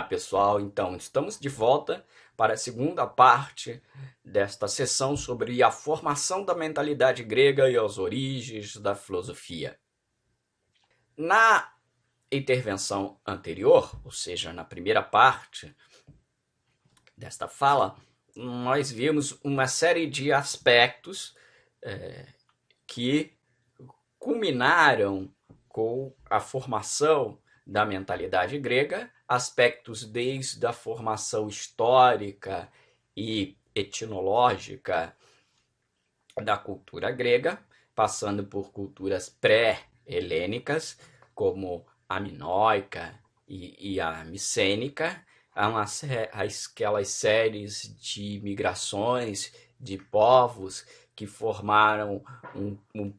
Olá, pessoal. Então, estamos de volta para a segunda parte desta sessão sobre a formação da mentalidade grega e as origens da filosofia. Na intervenção anterior, ou seja, na primeira parte desta fala, nós vimos uma série de aspectos que culminaram com a formação da mentalidade grega, aspectos desde a formação histórica e etnológica da cultura grega, passando por culturas pré-helênicas, como a minoica e a micênica, aquelas séries de migrações de povos que formaram os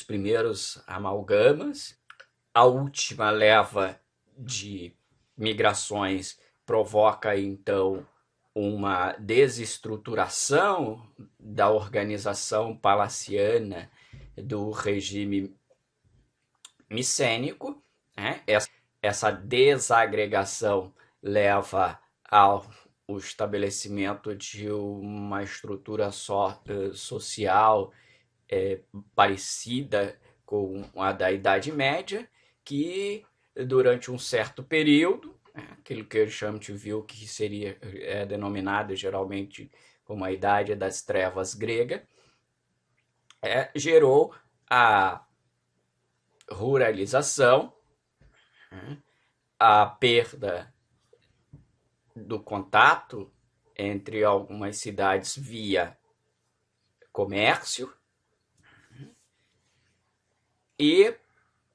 primeiros amalgamas. A última leva de migrações provoca, então, uma desestruturação da organização palaciana do regime micênico, né? Essa desagregação leva ao estabelecimento de uma estrutura social parecida com a da Idade Média, que durante um certo período, aquilo que Schmitt viu que seria denominado geralmente como a Idade das Trevas grega, gerou a ruralização, a perda do contato entre algumas cidades via comércio e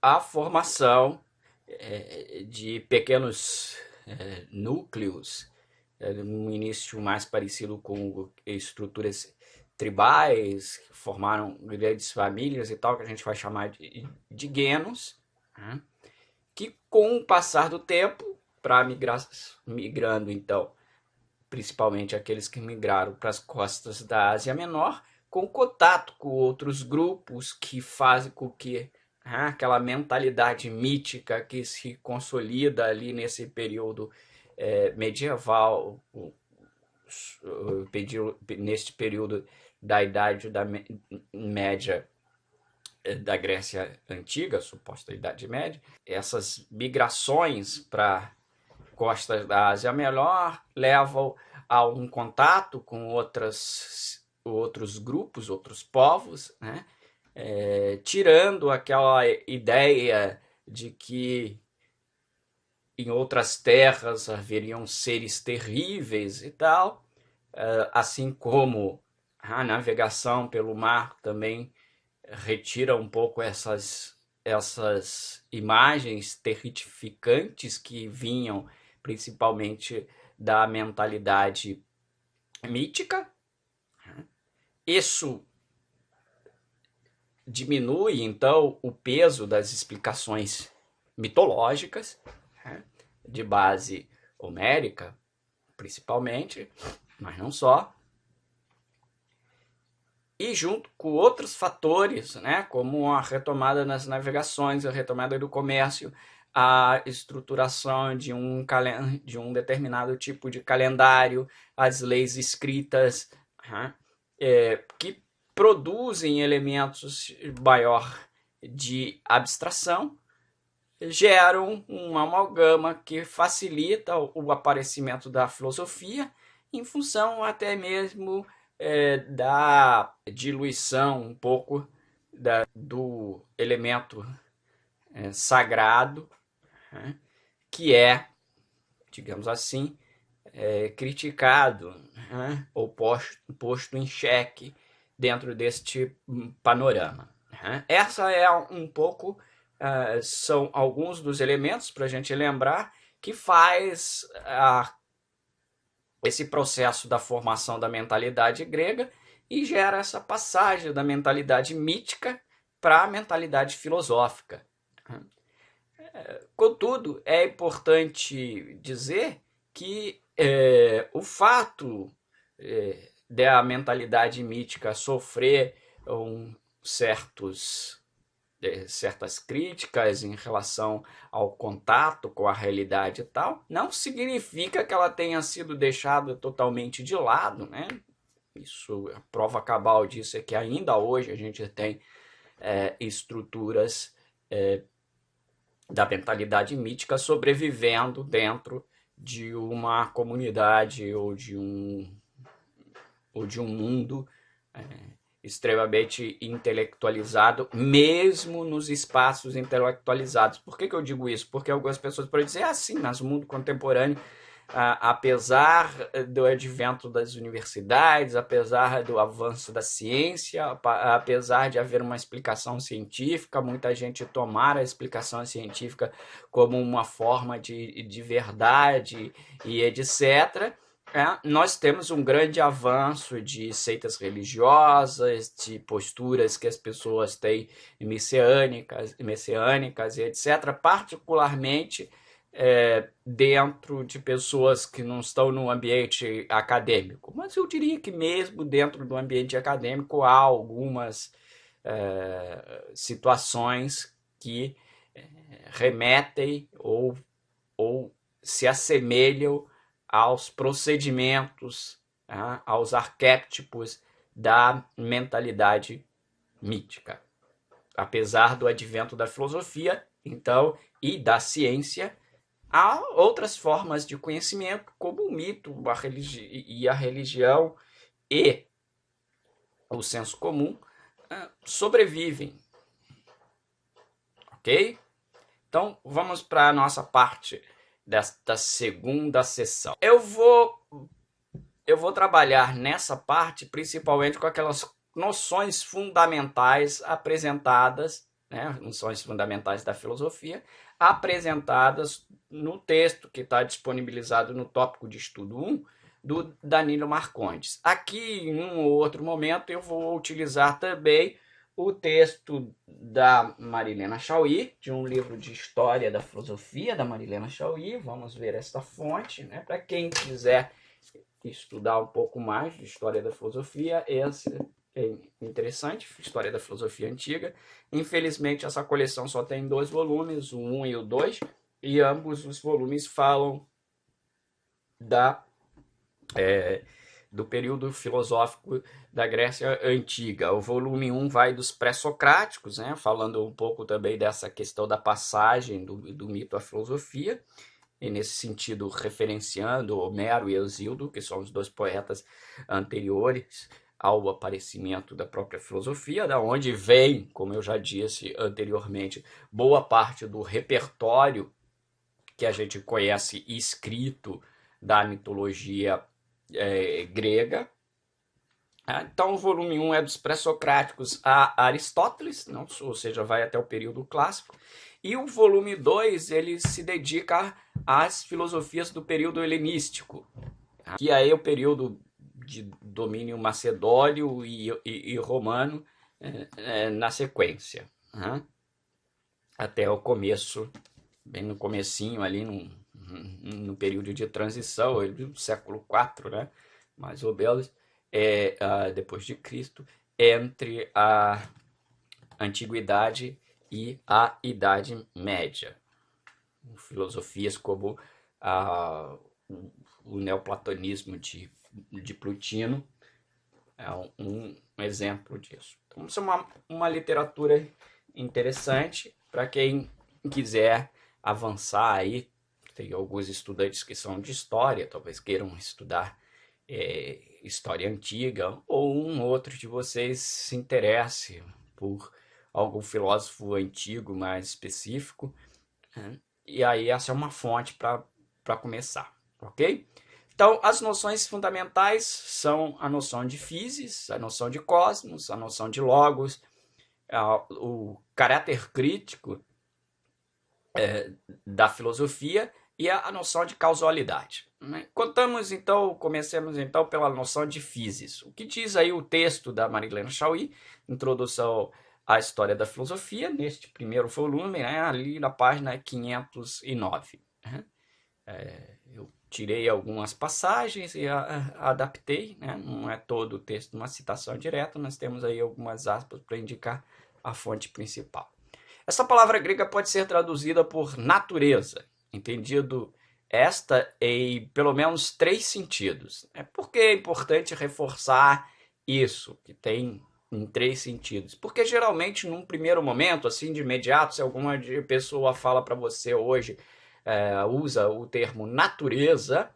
a formação de pequenos núcleos, no início mais parecido com estruturas tribais, que formaram grandes famílias e tal, que a gente vai chamar de guenos, que com o passar do tempo, migrando então, principalmente aqueles que migraram para as costas da Ásia Menor, com contato com outros grupos que fazem com que aquela mentalidade mítica que se consolida ali nesse período medieval, neste período da Idade da Média da Grécia Antiga, suposta Idade Média, essas migrações para costas da Ásia Menor levam a um contato com outros grupos, outros povos, né? Tirando aquela ideia de que em outras terras haveriam seres terríveis e tal, assim como a navegação pelo mar também retira um pouco essas imagens terrificantes que vinham principalmente da mentalidade mítica. Isso diminui, então, o peso das explicações mitológicas, de base homérica, principalmente, mas não só. E junto com outros fatores, né, como a retomada das navegações, a retomada do comércio, a estruturação de um determinado tipo de calendário, as leis escritas, que produzem elementos maior de abstração, geram uma amalgama que facilita o aparecimento da filosofia em função até mesmo da diluição um pouco do elemento sagrado, que digamos assim, criticado, ou posto em xeque dentro deste panorama. Essa é um pouco, são alguns dos elementos para a gente lembrar que faz esse processo da formação da mentalidade grega e gera essa passagem da mentalidade mítica para a mentalidade filosófica. Contudo, é importante dizer que o fato da mentalidade mítica sofrer certos certas críticas em relação ao contato com a realidade e tal, não significa que ela tenha sido deixada totalmente de lado, né? Isso, a prova cabal disso é que ainda hoje a gente tem estruturas da mentalidade mítica sobrevivendo dentro de uma comunidade ou de um mundo extremamente intelectualizado, mesmo nos espaços intelectualizados. Por que eu digo isso? Porque algumas pessoas podem dizer assim, mas o mundo contemporâneo, apesar do advento das universidades, apesar do avanço da ciência, apesar de haver uma explicação científica, muita gente tomar a explicação científica como uma forma de verdade e etc., nós temos um grande avanço de seitas religiosas, de posturas que as pessoas têm messiânicas e etc., particularmente dentro de pessoas que não estão no ambiente acadêmico. Mas eu diria que mesmo dentro do ambiente acadêmico há algumas situações que remetem ou se assemelham aos procedimentos, aos arquétipos da mentalidade mítica. Apesar do advento da filosofia, então, e da ciência, há outras formas de conhecimento, como o mito, a religião e o senso comum sobrevivem. Ok? Então, vamos para a nossa parte desta segunda sessão. Eu vou trabalhar nessa parte principalmente com aquelas noções fundamentais apresentadas, né, noções fundamentais da filosofia, apresentadas no texto que está disponibilizado no tópico de estudo 1 do Danilo Marcondes. Aqui, em um ou outro momento, eu vou utilizar também o texto da Marilena Chauí, de um livro de História da Filosofia da Marilena Chauí. Vamos ver esta fonte, né? Para quem quiser estudar um pouco mais de História da Filosofia, esse é interessante, História da Filosofia Antiga. Infelizmente, essa coleção só tem 2 volumes, o 1 e o 2, e ambos os volumes falam do período filosófico da Grécia Antiga. O volume 1 vai dos pré-socráticos, né, falando um pouco também dessa questão da passagem do mito à filosofia, e nesse sentido referenciando Homero e Hesíodo, que são os 2 poetas anteriores ao aparecimento da própria filosofia, da onde vem, como eu já disse anteriormente, boa parte do repertório que a gente conhece escrito da mitologia grega. Então, o volume 1 é dos pré-socráticos a Aristóteles, não, ou seja, vai até o período clássico. E o volume 2 ele se dedica às filosofias do período helenístico, que aí é o período de domínio macedônio e romano na sequência, até o começo, bem no comecinho ali, no período de transição, do século IV, né, mais ou menos, depois de Cristo, entre a Antiguidade e a Idade Média. Filosofias como o neoplatonismo de Plutino é um exemplo disso. Então, isso é uma literatura interessante para quem quiser avançar aí. Tem alguns estudantes que são de história, talvez queiram estudar história antiga, ou um outro de vocês se interesse por algum filósofo antigo mais específico, e aí essa é uma fonte para começar, ok? Então, as noções fundamentais são a noção de physis, a noção de cosmos, a noção de logos, o caráter crítico da filosofia e a noção de causalidade. Comecemos então pela noção de physis. O que diz aí o texto da Marilena Chauí, Introdução à História da Filosofia, neste primeiro volume, né, ali na página 509. Eu tirei algumas passagens e adaptei, né? Não é todo o texto uma citação direta, nós temos aí algumas aspas para indicar a fonte principal. Essa palavra grega pode ser traduzida por natureza, entendido esta em pelo menos 3 sentidos. Por que é importante reforçar isso, que tem em 3 sentidos? Porque geralmente, num primeiro momento, assim de imediato, se alguma pessoa fala para você hoje, usa o termo natureza,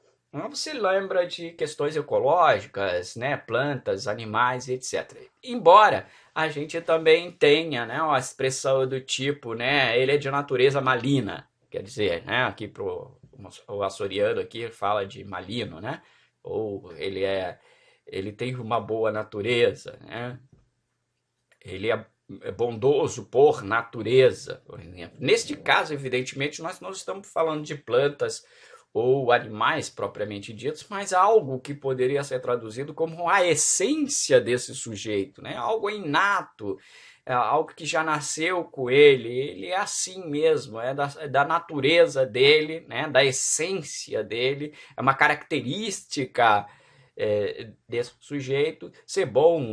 você lembra de questões ecológicas, né, plantas, animais, etc. Embora a gente também tenha, né, uma expressão do tipo, né, ele é de natureza malina, quer dizer, né, aqui o açoriano aqui fala de malino, né, ou ele tem uma boa natureza, né, ele é bondoso por natureza, por exemplo. Neste caso, evidentemente, nós não estamos falando de plantas ou animais propriamente ditos, mas algo que poderia ser traduzido como a essência desse sujeito, né? Algo inato, algo que já nasceu com ele é assim mesmo, da natureza dele, né? Da essência dele, é uma característica desse sujeito ser bom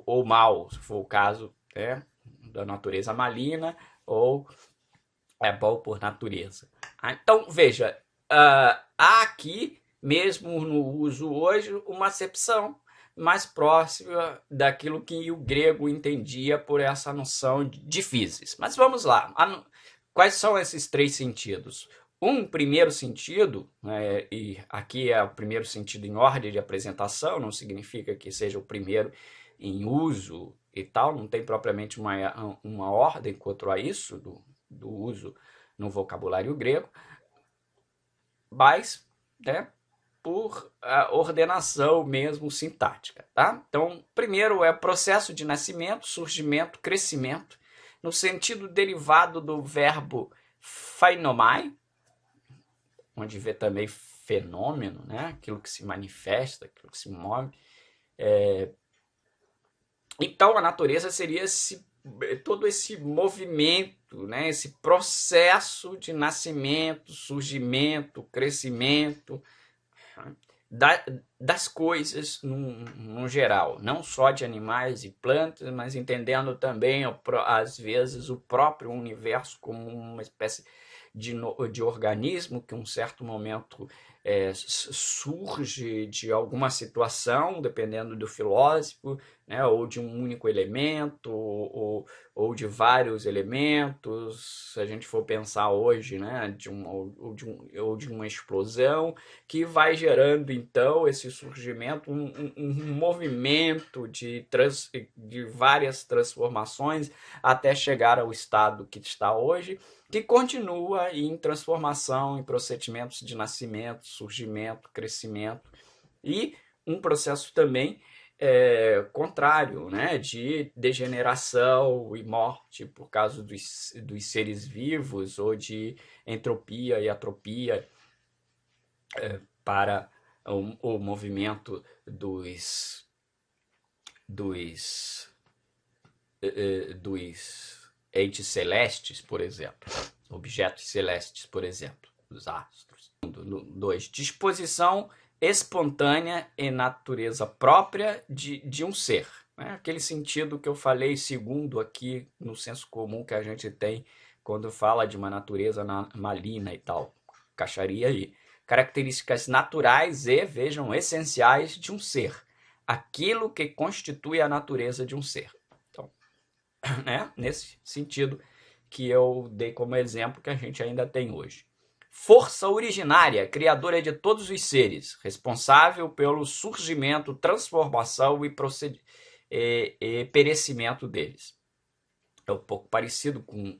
ou mal, se for o caso, né? Da natureza malina ou é bom por natureza. Então, veja, há aqui, mesmo no uso hoje, uma acepção mais próxima daquilo que o grego entendia por essa noção de physis. Mas vamos lá. Quais são esses 3 sentidos? Um primeiro sentido, né, e aqui é o primeiro sentido em ordem de apresentação, não significa que seja o primeiro em uso e tal, não tem propriamente uma ordem quanto a isso, do uso no vocabulário grego, mas, né, por ordenação mesmo sintática, tá? Então, primeiro é processo de nascimento, surgimento, crescimento, no sentido derivado do verbo phainomai, onde vê também fenômeno, né? Aquilo que se manifesta, aquilo que se move. Então, a natureza seria todo esse movimento, né? Esse processo de nascimento, surgimento, crescimento, das coisas no geral, não só de animais e plantas, mas entendendo também, às vezes, o próprio universo como uma espécie de organismo que, em um certo momento, surge de alguma situação, dependendo do filósofo, né, ou de um único elemento, ou de vários elementos, se a gente for pensar hoje, né, ou de uma explosão, que vai gerando, então, esse surgimento, um movimento de várias transformações até chegar ao estado que está hoje, que continua em transformação, em procedimentos de nascimento, surgimento, crescimento, e um processo também contrário, né, de degeneração e morte por causa dos seres vivos, ou de entropia e atropia para o movimento dos entes celestes, por exemplo, objetos celestes, por exemplo, os astros. 2. Disposição espontânea e natureza própria de um ser. Né? Aquele sentido que eu falei segundo aqui no senso comum que a gente tem quando fala de uma natureza malina e tal. Caixaria aí. Características naturais e, vejam, essenciais de um ser. Aquilo que constitui a natureza de um ser. Então, né? Nesse sentido que eu dei como exemplo que a gente ainda tem hoje. Força originária, criadora de todos os seres, responsável pelo surgimento, transformação e perecimento deles. É um pouco parecido com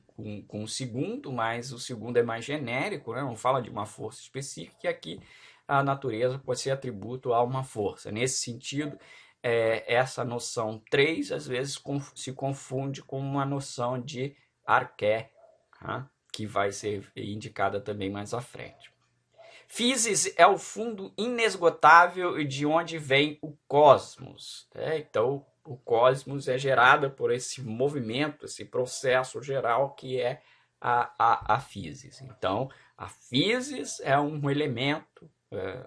o segundo, mas o segundo é mais genérico, né? Não fala de uma força específica, e aqui a natureza pode ser atributo a uma força. Nesse sentido, essa noção 3 às vezes se confunde com uma noção de arqué, tá? Que vai ser indicada também mais à frente. Physis é o fundo inesgotável de onde vem o cosmos. Então, o cosmos é gerado por esse movimento, esse processo geral que é a physis. Então, a physis é um elemento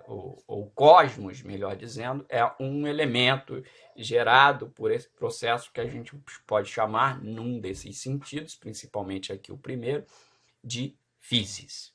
ou cosmos, melhor dizendo, é um elemento gerado por esse processo que a gente pode chamar, num desses sentidos, principalmente aqui o primeiro, de physis.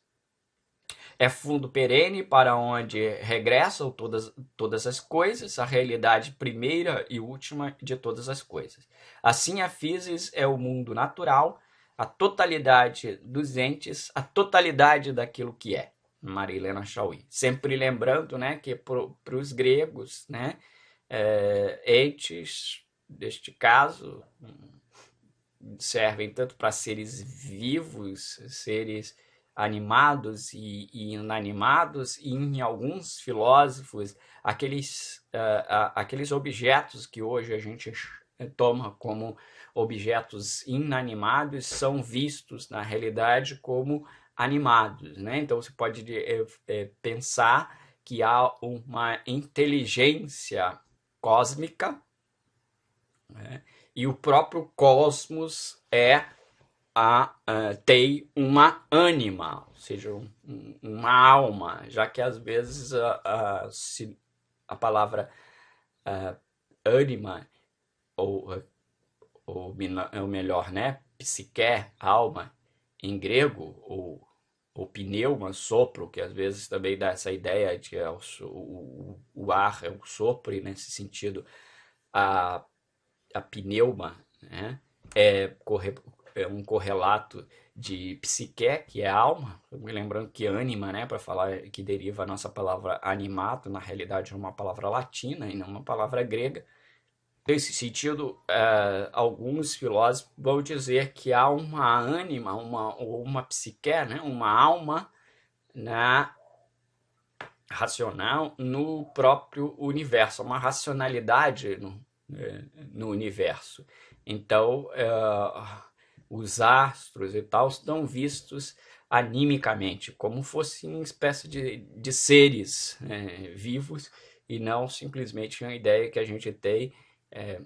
É fundo perene para onde regressam todas as coisas, a realidade primeira e última de todas as coisas. Assim, a physis é o mundo natural, a totalidade dos entes, a totalidade daquilo que é. Maria Helena Chauí. Sempre lembrando, né, que para os gregos, né, entes, neste caso, servem tanto para seres vivos, seres animados e inanimados, e em alguns filósofos, aqueles objetos que hoje a gente toma como objetos inanimados são vistos, na realidade, como animados, né? Então, você pode pensar que há uma inteligência cósmica, né? E o próprio cosmos tem uma ânima, ou seja, uma alma, já que às vezes a palavra ânima, ou melhor, né, psique, alma, em grego, ou pneuma, sopro, que às vezes também dá essa ideia de o ar é o sopro, e nesse sentido a pneuma, né, é um correlato de psique, que é alma, me lembrando que ânima, né, para falar que deriva a nossa palavra animato, na realidade é uma palavra latina e não uma palavra grega. Nesse sentido, alguns filósofos vão dizer que há uma ânima, uma psique, né, uma alma racional no próprio universo, uma racionalidade no universo. Então, os astros e tal estão vistos animicamente, como fossem uma espécie de seres vivos, e não simplesmente uma ideia que a gente tem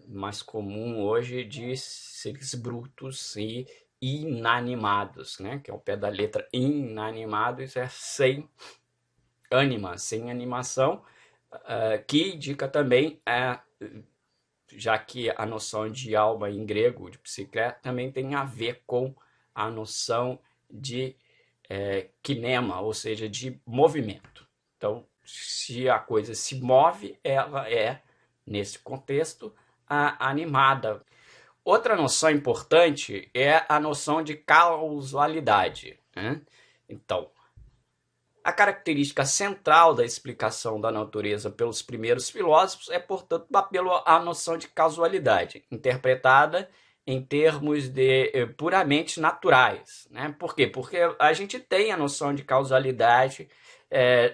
mais comum hoje de seres brutos e inanimados, né? Que é o pé da letra inanimados, é sem ânima, sem animação, que indica também, já que a noção de alma em grego, de psique, também tem a ver com a noção de kinema, ou seja, de movimento. Então, se a coisa se move, ela é, nesse contexto, animada. Outra noção importante é a noção de causalidade, né? Então, a característica central da explicação da natureza pelos primeiros filósofos é, portanto, a noção de causalidade, interpretada em termos puramente naturais, né? Por quê? Porque a gente tem a noção de causalidade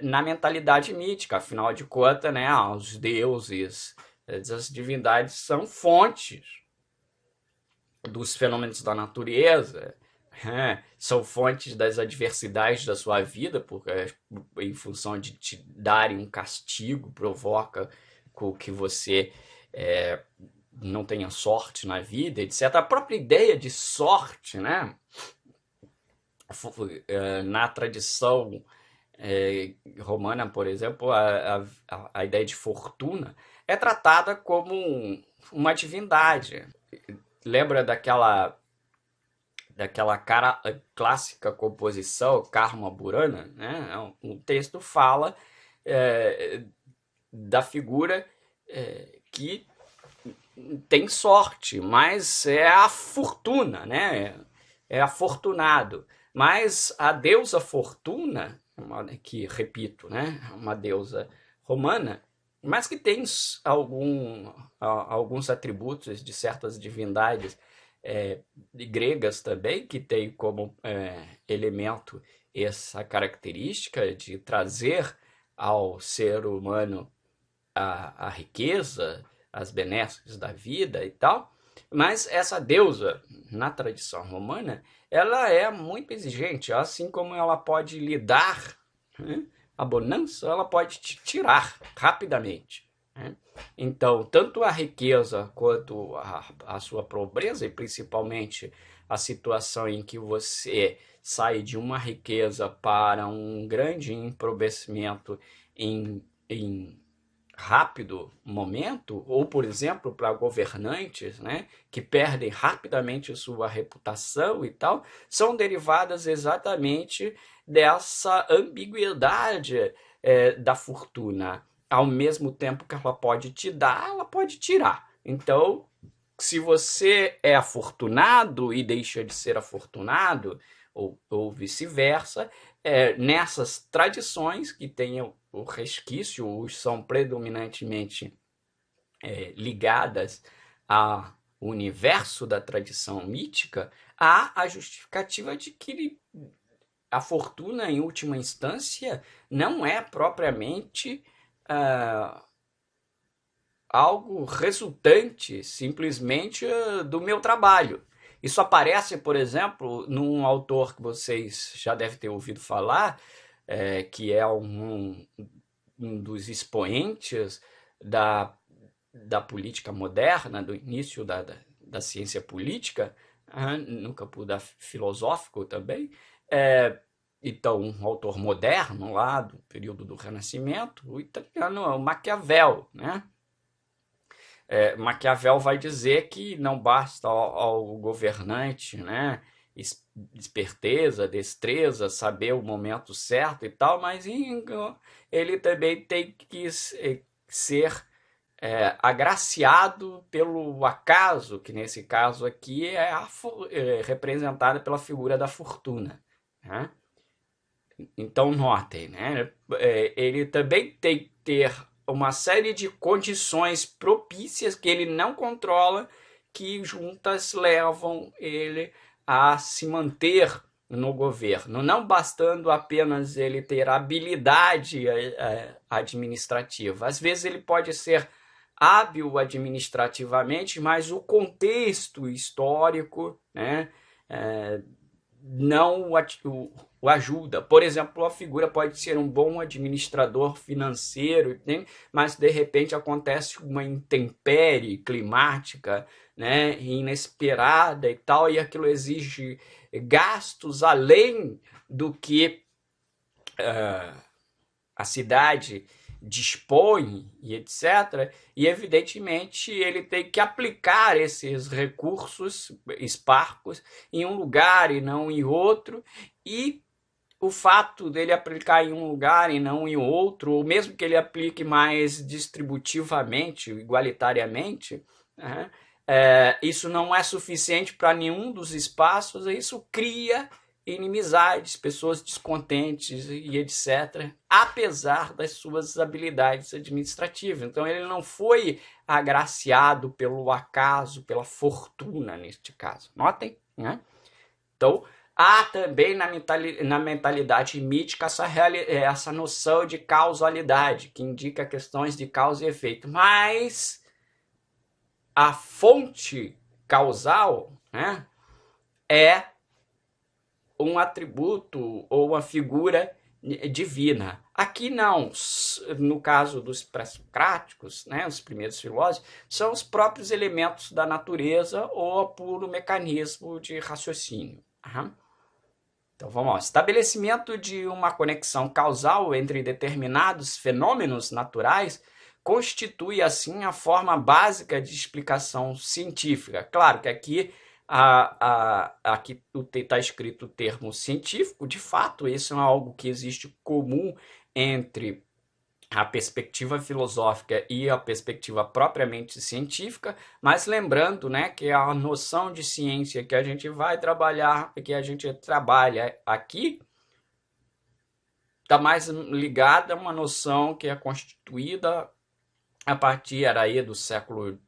na mentalidade mítica, afinal de contas, né, os deuses, as divindades são fontes dos fenômenos da natureza, são fontes das adversidades da sua vida, porque em função de te darem um castigo, provoca que você não tenha sorte na vida, etc. A própria ideia de sorte, né? Na tradição romana, por exemplo, a ideia de fortuna é tratada como uma divindade. Lembra daquela clássica composição Karma Burana, né? Um texto fala da figura que tem sorte, mas é a fortuna, né? É afortunado. Mas a deusa Fortuna, que, repito, né, uma deusa romana, mas que tem alguns atributos de certas divindades gregas também, que tem como elemento essa característica de trazer ao ser humano a riqueza, as benesses da vida e tal. Mas essa deusa, na tradição romana, ela é muito exigente, assim como ela pode lhe dar, né, a bonança, ela pode te tirar rapidamente, né? Então, tanto a riqueza quanto a sua pobreza, e principalmente a situação em que você sai de uma riqueza para um grande empobrecimento em rápido momento, ou, por exemplo, para governantes, né, que perdem rapidamente sua reputação e tal, são derivadas exatamente dessa ambiguidade da fortuna. Ao mesmo tempo que ela pode te dar, ela pode tirar. Então, se você é afortunado e deixa de ser afortunado, ou vice-versa, nessas tradições que têm o resquício, ou são predominantemente ligadas ao universo da tradição mítica, há a justificativa de que a fortuna, em última instância, não é propriamente algo resultante simplesmente do meu trabalho. Isso aparece, por exemplo, num autor que vocês já devem ter ouvido falar, que é um dos expoentes da política moderna, do início da ciência política, no campo filosófico também. Então, um autor moderno lá do período do Renascimento, o italiano é o Maquiavel, né? Maquiavel vai dizer que não basta ao governante, né, esperteza, destreza, saber o momento certo e tal, mas ele também tem que ser agraciado pelo acaso, que nesse caso aqui é representada pela figura da fortuna, né? Então, notem, né? Ele também tem que ter uma série de condições propícias que ele não controla, que juntas levam ele a se manter no governo, não bastando apenas ele ter habilidade administrativa. Às vezes ele pode ser hábil administrativamente, mas o contexto histórico, né, não o ajuda. Por exemplo, a figura pode ser um bom administrador financeiro, mas de repente acontece uma intempérie climática, né, inesperada e tal, e aquilo exige gastos além do que a cidade dispõe e etc. E evidentemente ele tem que aplicar esses recursos esparcos em um lugar e não em outro, e o fato dele aplicar em um lugar e não em outro, ou mesmo que ele aplique mais distributivamente, igualitariamente, né, isso não é suficiente para nenhum dos espaços, e isso cria inimizades, pessoas descontentes e etc., apesar das suas habilidades administrativas. Então ele não foi agraciado pelo acaso, pela fortuna neste caso. Notem, né? Então, há também na mentalidade mítica essa noção de causalidade, que indica questões de causa e efeito. Mas a fonte causal, né, é um atributo ou uma figura divina. Aqui não, no caso dos pré-socráticos, né, os primeiros filósofos, são os próprios elementos da natureza ou puro mecanismo de raciocínio. Então vamos lá. Estabelecimento de uma conexão causal entre determinados fenômenos naturais constitui, assim, a forma básica de explicação científica. Claro que aqui está escrito o termo científico, de fato, isso é algo que existe comum entre a perspectiva filosófica e a perspectiva propriamente científica, mas lembrando, né, que a noção de ciência que a gente vai trabalhar, que a gente trabalha aqui, está mais ligada a uma noção que é constituída a partir aí do século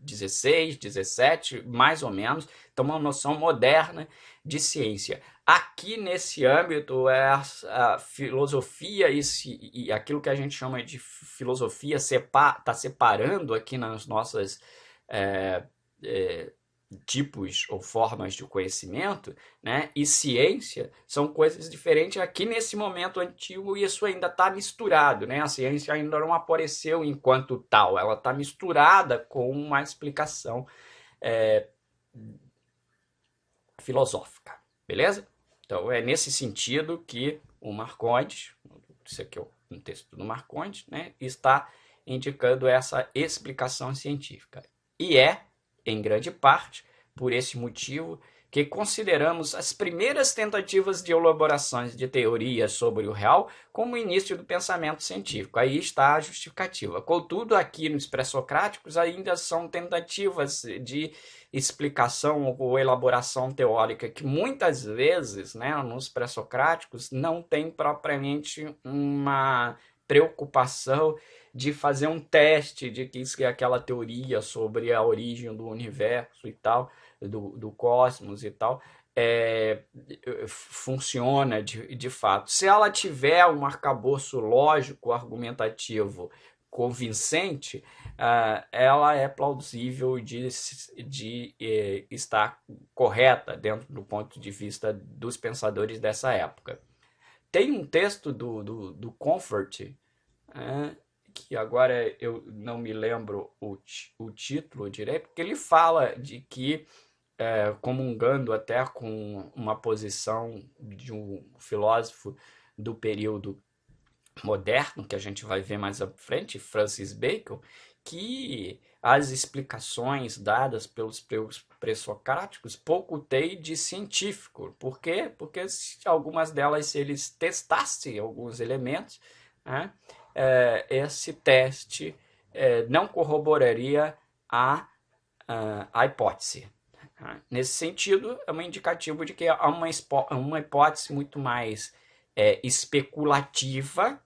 XVI, XVII, mais ou menos. Então, uma noção moderna de ciência. Aqui, nesse âmbito, a filosofia e aquilo que a gente chama de filosofia está separando aqui nas nossas tipos ou formas de conhecimento, né? E ciência são coisas diferentes. Aqui nesse momento antigo isso ainda está misturado, né? A ciência ainda não apareceu enquanto tal, ela está misturada com uma explicação filosófica, beleza? Então, é nesse sentido que o Marcondes, isso aqui é um texto do Marcondes, né, está indicando essa explicação científica. E é, em grande parte, por esse motivo que consideramos as primeiras tentativas de elaborações de teorias sobre o real como o início do pensamento científico. Aí está a justificativa. Contudo, aqui nos pré-socráticos ainda são tentativas de explicação ou elaboração teórica que muitas vezes, né, nos pré-socráticos não tem propriamente uma preocupação de fazer um teste de que aquela teoria sobre a origem do universo e tal, do cosmos e tal, funciona de fato. Se ela tiver um arcabouço lógico, argumentativo, convincente, ela é plausível de estar correta dentro do ponto de vista dos pensadores dessa época. Tem um texto do Comfort, que agora eu não me lembro o título direito, porque ele fala de que, comungando até com uma posição de um filósofo do período moderno, que a gente vai ver mais à frente, Francis Bacon, que as explicações dadas pelos pré-socráticos pouco têm de científico. Por quê? Porque algumas delas, se eles testassem alguns elementos, né, esse teste não corroboraria a hipótese. Nesse sentido, é um indicativo de que há uma hipótese muito mais especulativa,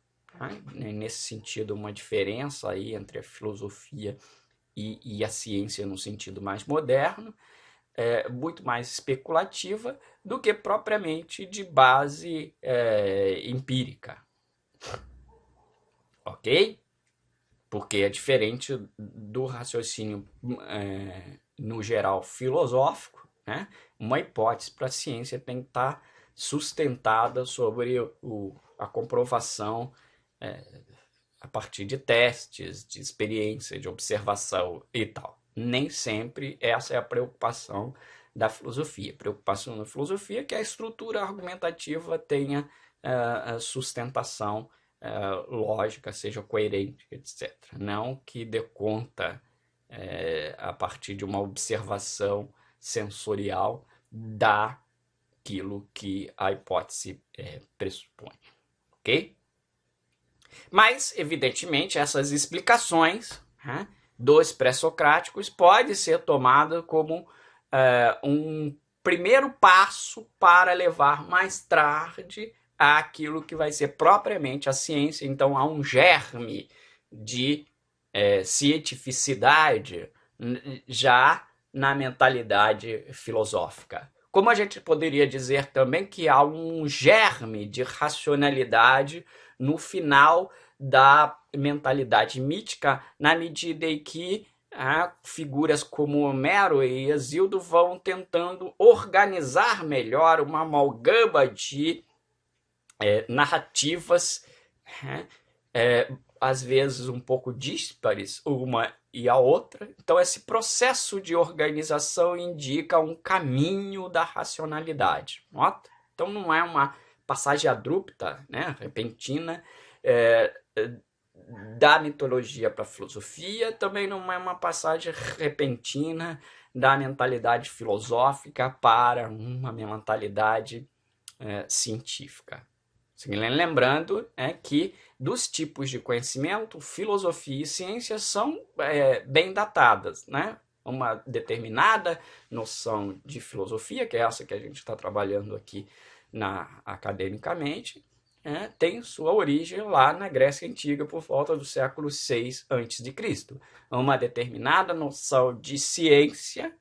nesse sentido, uma diferença aí entre a filosofia e a ciência no sentido mais moderno, muito mais especulativa do que propriamente de base empírica. Ok? Porque é diferente do raciocínio, no geral, filosófico, né? Uma hipótese para a ciência tem que estar sustentada sobre a comprovação a partir de testes, de experiência, de observação e tal. Nem sempre essa é a preocupação da filosofia. A preocupação da filosofia é que a estrutura argumentativa tenha sustentação lógica, seja coerente, etc. Não que dê conta, a partir de uma observação sensorial, daquilo que a hipótese pressupõe. Ok? Mas, evidentemente, essas explicações, dos pré-socráticos pode ser tomada como um primeiro passo para levar mais tarde àquilo que vai ser propriamente a ciência. Então, há um germe de cientificidade já na mentalidade filosófica. Como a gente poderia dizer também que há um germe de racionalidade no final da mentalidade mítica, na medida em que figuras como Homero e Hesíodo vão tentando organizar melhor uma amálgama de narrativas, às vezes um pouco díspares, uma e a outra. Então, esse processo de organização indica um caminho da racionalidade. Nota? Então, não é uma passagem abrupta, né, repentina, da mitologia para a filosofia, também não é uma passagem repentina da mentalidade filosófica para uma mentalidade científica. Lembrando que dos tipos de conhecimento, filosofia e ciência são bem datadas, né? Uma determinada noção de filosofia, que é essa que a gente está trabalhando aqui academicamente, tem sua origem lá na Grécia Antiga, por volta do século VI a.C. Uma determinada noção de ciência,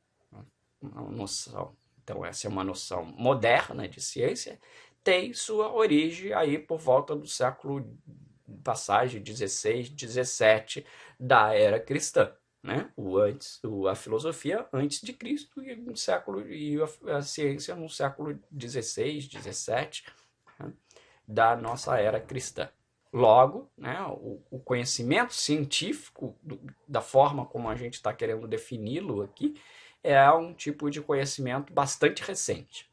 então essa é uma noção moderna de ciência, tem sua origem aí por volta do século passagem 16, 17 da era cristã, né? A filosofia antes de Cristo e a ciência no século 16, 17, né? Da nossa era cristã. Logo, né, o conhecimento científico, da forma como a gente está querendo defini-lo aqui, é um tipo de conhecimento bastante recente.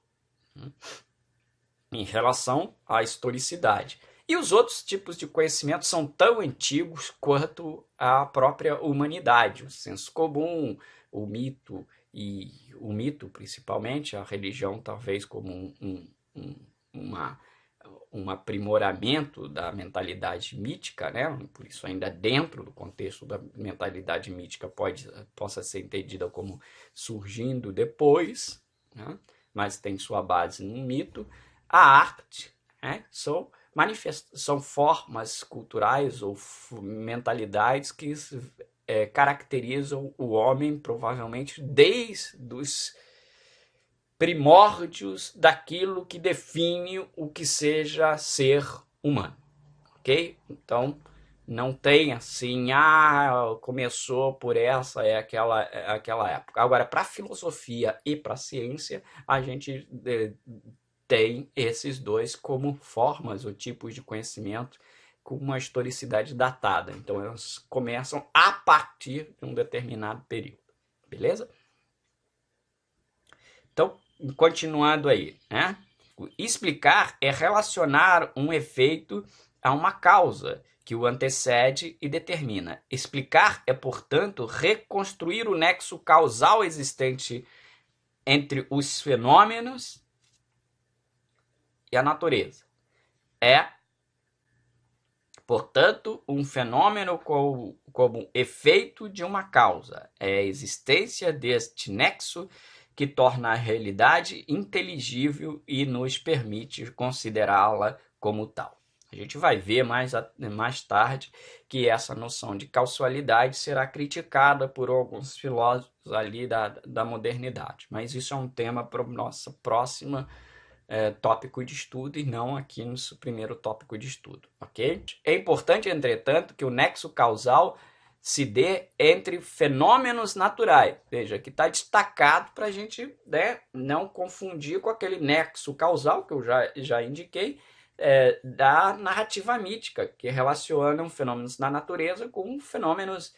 em relação à historicidade. E os outros tipos de conhecimento são tão antigos quanto a própria humanidade, o senso comum, o mito, e o mito principalmente, a religião talvez como uma, um aprimoramento da mentalidade mítica, né? Por isso ainda dentro do contexto da mentalidade mítica possa ser entendida como surgindo depois, né? Mas tem sua base no mito. A arte, né? São formas culturais ou mentalidades que caracterizam o homem provavelmente desde os primórdios daquilo que define o que seja ser humano, ok? Então não tem assim, começou por essa, aquela época. Agora, para a filosofia e para a ciência, a gente tem esses dois como formas ou tipos de conhecimento com uma historicidade datada. Então, elas começam a partir de um determinado período. Beleza? Então, continuando aí, né? Explicar é relacionar um efeito a uma causa que o antecede e determina. Explicar é, portanto, reconstruir o nexo causal existente entre os fenômenos e a natureza. É, portanto, um fenômeno como efeito de uma causa. É a existência deste nexo que torna a realidade inteligível e nos permite considerá-la como tal. A gente vai ver mais tarde que essa noção de causalidade será criticada por alguns filósofos ali da modernidade. Mas isso é um tema para o nosso próximo tópico de estudo e não aqui no primeiro tópico de estudo, ok? É importante, entretanto, que o nexo causal se dê entre fenômenos naturais. Veja, que está destacado para a gente, né, não confundir com aquele nexo causal que eu já indiquei, da narrativa mítica, que relacionam fenômenos da natureza com fenômenos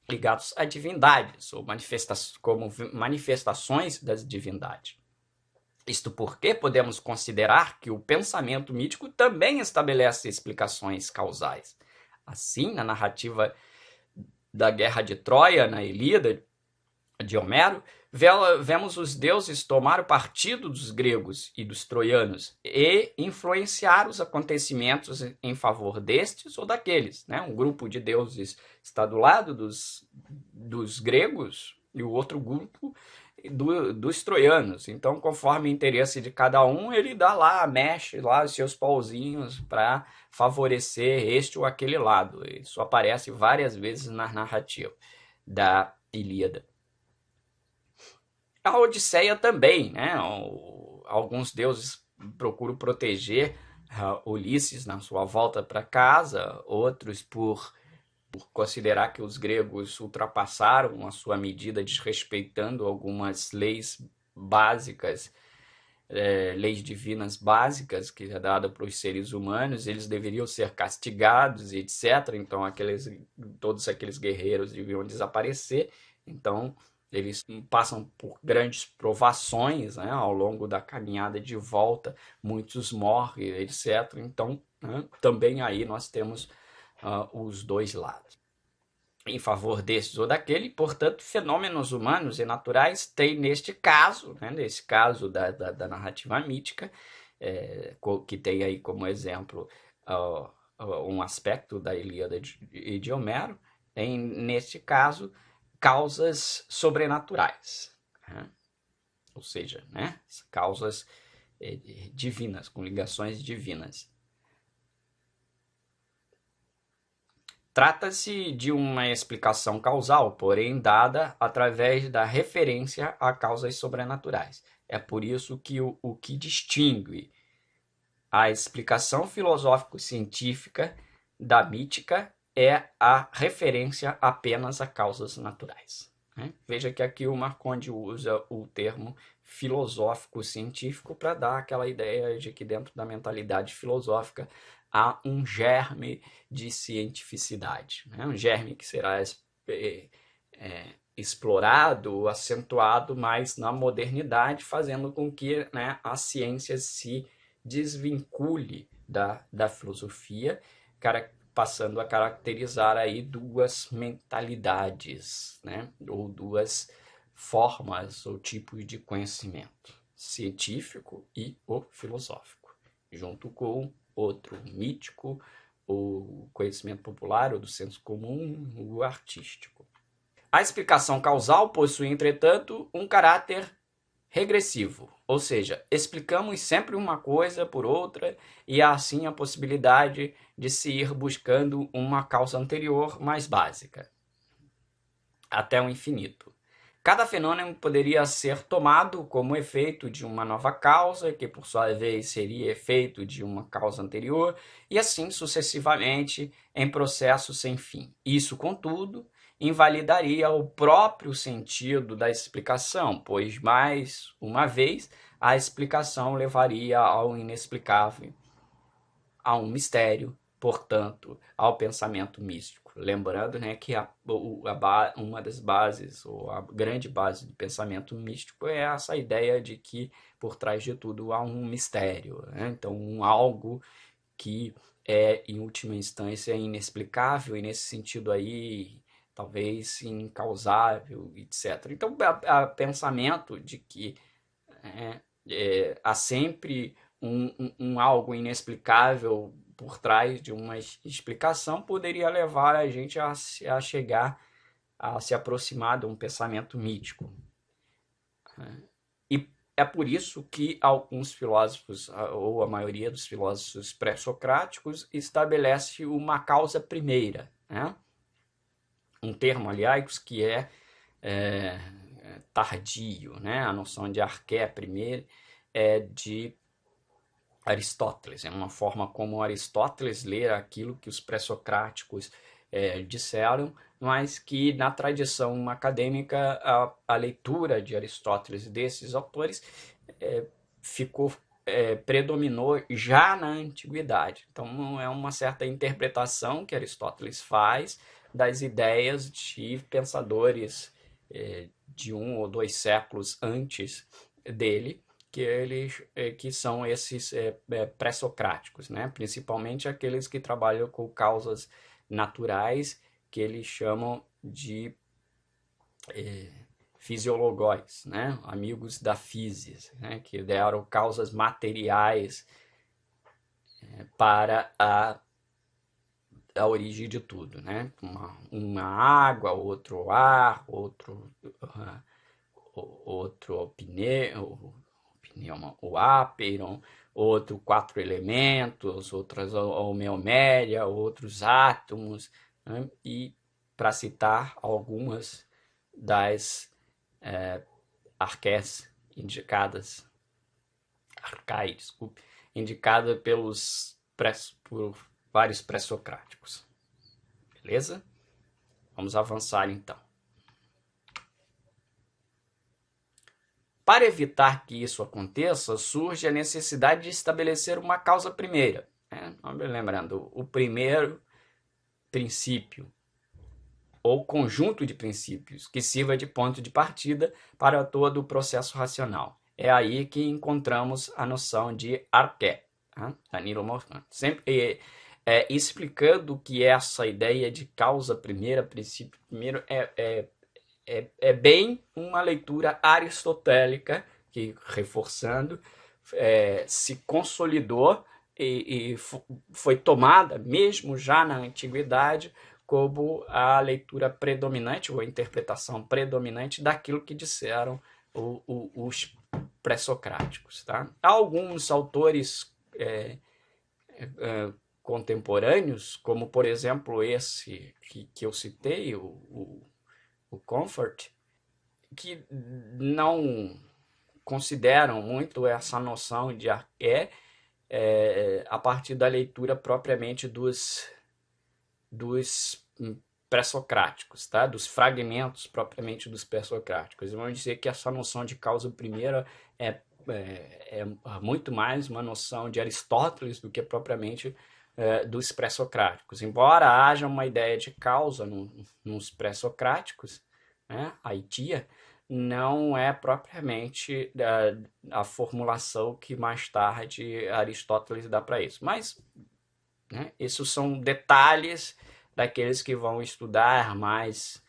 ligados a divindades, ou como manifestações das divindades. Isto porque podemos considerar que o pensamento mítico também estabelece explicações causais. Assim, na narrativa da Guerra de Troia, na Ilíada de Homero, vemos os deuses tomar o partido dos gregos e dos troianos e influenciar os acontecimentos em favor destes ou daqueles. Né? Um grupo de deuses está do lado dos gregos e o outro grupo dos troianos. Então, conforme o interesse de cada um, ele mexe lá os seus pauzinhos para favorecer este ou aquele lado. Isso aparece várias vezes na narrativa da Ilíada. A Odisseia também, né? Alguns deuses procuram proteger Ulisses na sua volta para casa, outros por considerar que os gregos ultrapassaram a sua medida desrespeitando algumas leis básicas, leis divinas básicas que é dada para os seres humanos, eles deveriam ser castigados, etc. Então todos aqueles guerreiros deviam desaparecer. Então eles passam por grandes provações, né, ao longo da caminhada de volta, muitos morrem, etc. Então, né, também aí nós temos os dois lados. Em favor destes ou daquele, portanto, fenômenos humanos e naturais têm, neste caso, né, nesse caso da narrativa mítica, que tem aí como exemplo um aspecto da Ilíada e de Homero, neste caso, causas sobrenaturais, né? Ou seja, né, causas divinas, com ligações divinas. Trata-se de uma explicação causal, porém dada através da referência a causas sobrenaturais. É por isso que o que distingue a explicação filosófico-científica da mítica é a referência apenas a causas naturais. Veja que aqui o Marconde usa o termo filosófico-científico para dar aquela ideia de que dentro da mentalidade filosófica há um germe de cientificidade, um germe que será explorado, acentuado mais na modernidade, fazendo com que, né, a ciência se desvincule da filosofia, passando a caracterizar aí duas mentalidades, né, ou duas formas ou tipos de conhecimento, científico e o filosófico, junto com outro mítico, o conhecimento popular, ou do senso comum, o artístico. A explicação causal possui, entretanto, um caráter regressivo, ou seja, explicamos sempre uma coisa por outra e há assim a possibilidade de se ir buscando uma causa anterior mais básica, até o infinito. Cada fenômeno poderia ser tomado como efeito de uma nova causa, que por sua vez seria efeito de uma causa anterior, e assim sucessivamente em processo sem fim. Isso, contudo, invalidaria o próprio sentido da explicação, pois, mais uma vez, a explicação levaria ao inexplicável, a um mistério, portanto, ao pensamento místico. Lembrando, né, que uma das bases, ou a grande base do pensamento místico é essa ideia de que por trás de tudo há um mistério, né? Então, algo que é, em última instância, inexplicável, e nesse sentido aí, talvez incausável, etc. Então, o pensamento de que há sempre um algo inexplicável por trás de uma explicação poderia levar a gente a chegar a se aproximar de um pensamento mítico. E é por isso que alguns filósofos, ou a maioria dos filósofos pré-socráticos, estabelece uma causa primeira, né? Um termo, aliás, que é tardio, né? A noção de arqué primeiro é de Aristóteles, é uma forma como Aristóteles lê aquilo que os pré-socráticos disseram, mas que na tradição acadêmica a leitura de Aristóteles desses autores ficou predominou já na antiguidade. Então é uma certa interpretação que Aristóteles faz das ideias de pensadores de 1 ou 2 séculos antes dele, que são esses pré-socráticos, né? Principalmente aqueles que trabalham com causas naturais, que eles chamam de fisiologóis, né? Amigos da physis, né? Que deram causas materiais para a origem de tudo, né? Uma água, outro ar, outro pneu, o áperon, outro 4 elementos, outras homeoméria, outros átomos, né? E para citar algumas das arqués indicadas, desculpe, indicada por vários pré-socráticos. Beleza? Vamos avançar então. Para evitar que isso aconteça, surge a necessidade de estabelecer uma causa primeira. Lembrando, o primeiro princípio ou conjunto de princípios que sirva de ponto de partida para todo o processo racional. É aí que encontramos a noção de arqué, Danilo Morgan, sempre explicando que essa ideia de causa primeira, princípio primeiro, é bem uma leitura aristotélica que, reforçando, se consolidou e foi tomada, mesmo já na antiguidade, como a leitura predominante, ou a interpretação predominante daquilo que disseram os pré-socráticos. Tá? Há alguns autores contemporâneos, como, por exemplo, esse que eu citei, o Comfort, que não consideram muito essa noção de arqué a partir da leitura propriamente dos pré-socráticos, tá? Dos fragmentos propriamente dos pré-socráticos. Vamos dizer que essa noção de causa primeira é muito mais uma noção de Aristóteles do que propriamente dos pré-socráticos. Embora haja uma ideia de causa nos pré-socráticos, né, aitia, não é propriamente a formulação que mais tarde Aristóteles dá para isso. Mas, né, esses são detalhes daqueles que vão estudar mais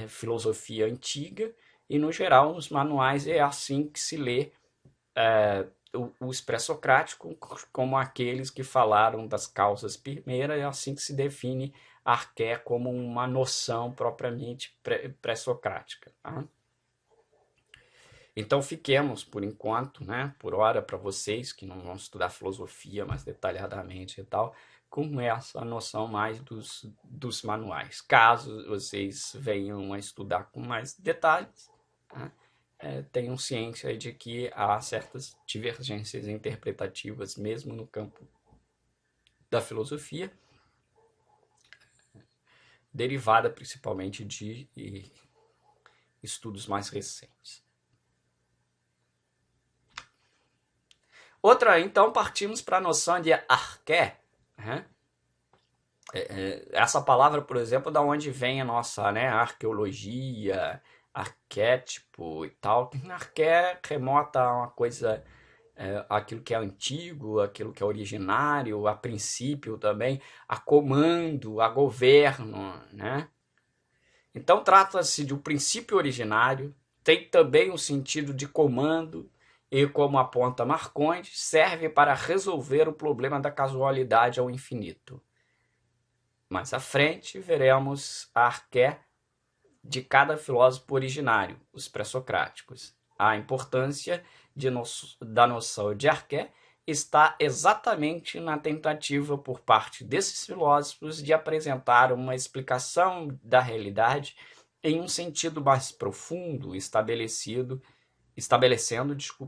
filosofia antiga, e no geral nos manuais é assim que se lê os pré-socráticos como aqueles que falaram das causas primeiras, é assim que se define arqué como uma noção propriamente pré-socrática. Tá? Então fiquemos, por enquanto, né, por hora, para vocês que não vão estudar filosofia mais detalhadamente e tal, com essa noção mais dos manuais. Caso vocês venham a estudar com mais detalhes, né, tenham ciência de que há certas divergências interpretativas mesmo no campo da filosofia, derivada principalmente de estudos mais recentes. Outra, então, partimos para a noção de arqué. Né? Essa palavra, por exemplo, da onde vem a nossa, né, arqueologia, arquétipo e tal. Arqué remota a uma coisa, aquilo que é antigo, aquilo que é originário, a princípio também, a comando, a governo, né? Então trata-se de um princípio originário, tem também um sentido de comando, e como aponta Marcondes, serve para resolver o problema da casualidade ao infinito. Mais à frente, veremos a arqué de cada filósofo originário, os pré-socráticos. A importância da noção de arqué está exatamente na tentativa por parte desses filósofos de apresentar uma explicação da realidade em um sentido mais profundo, estabelecendo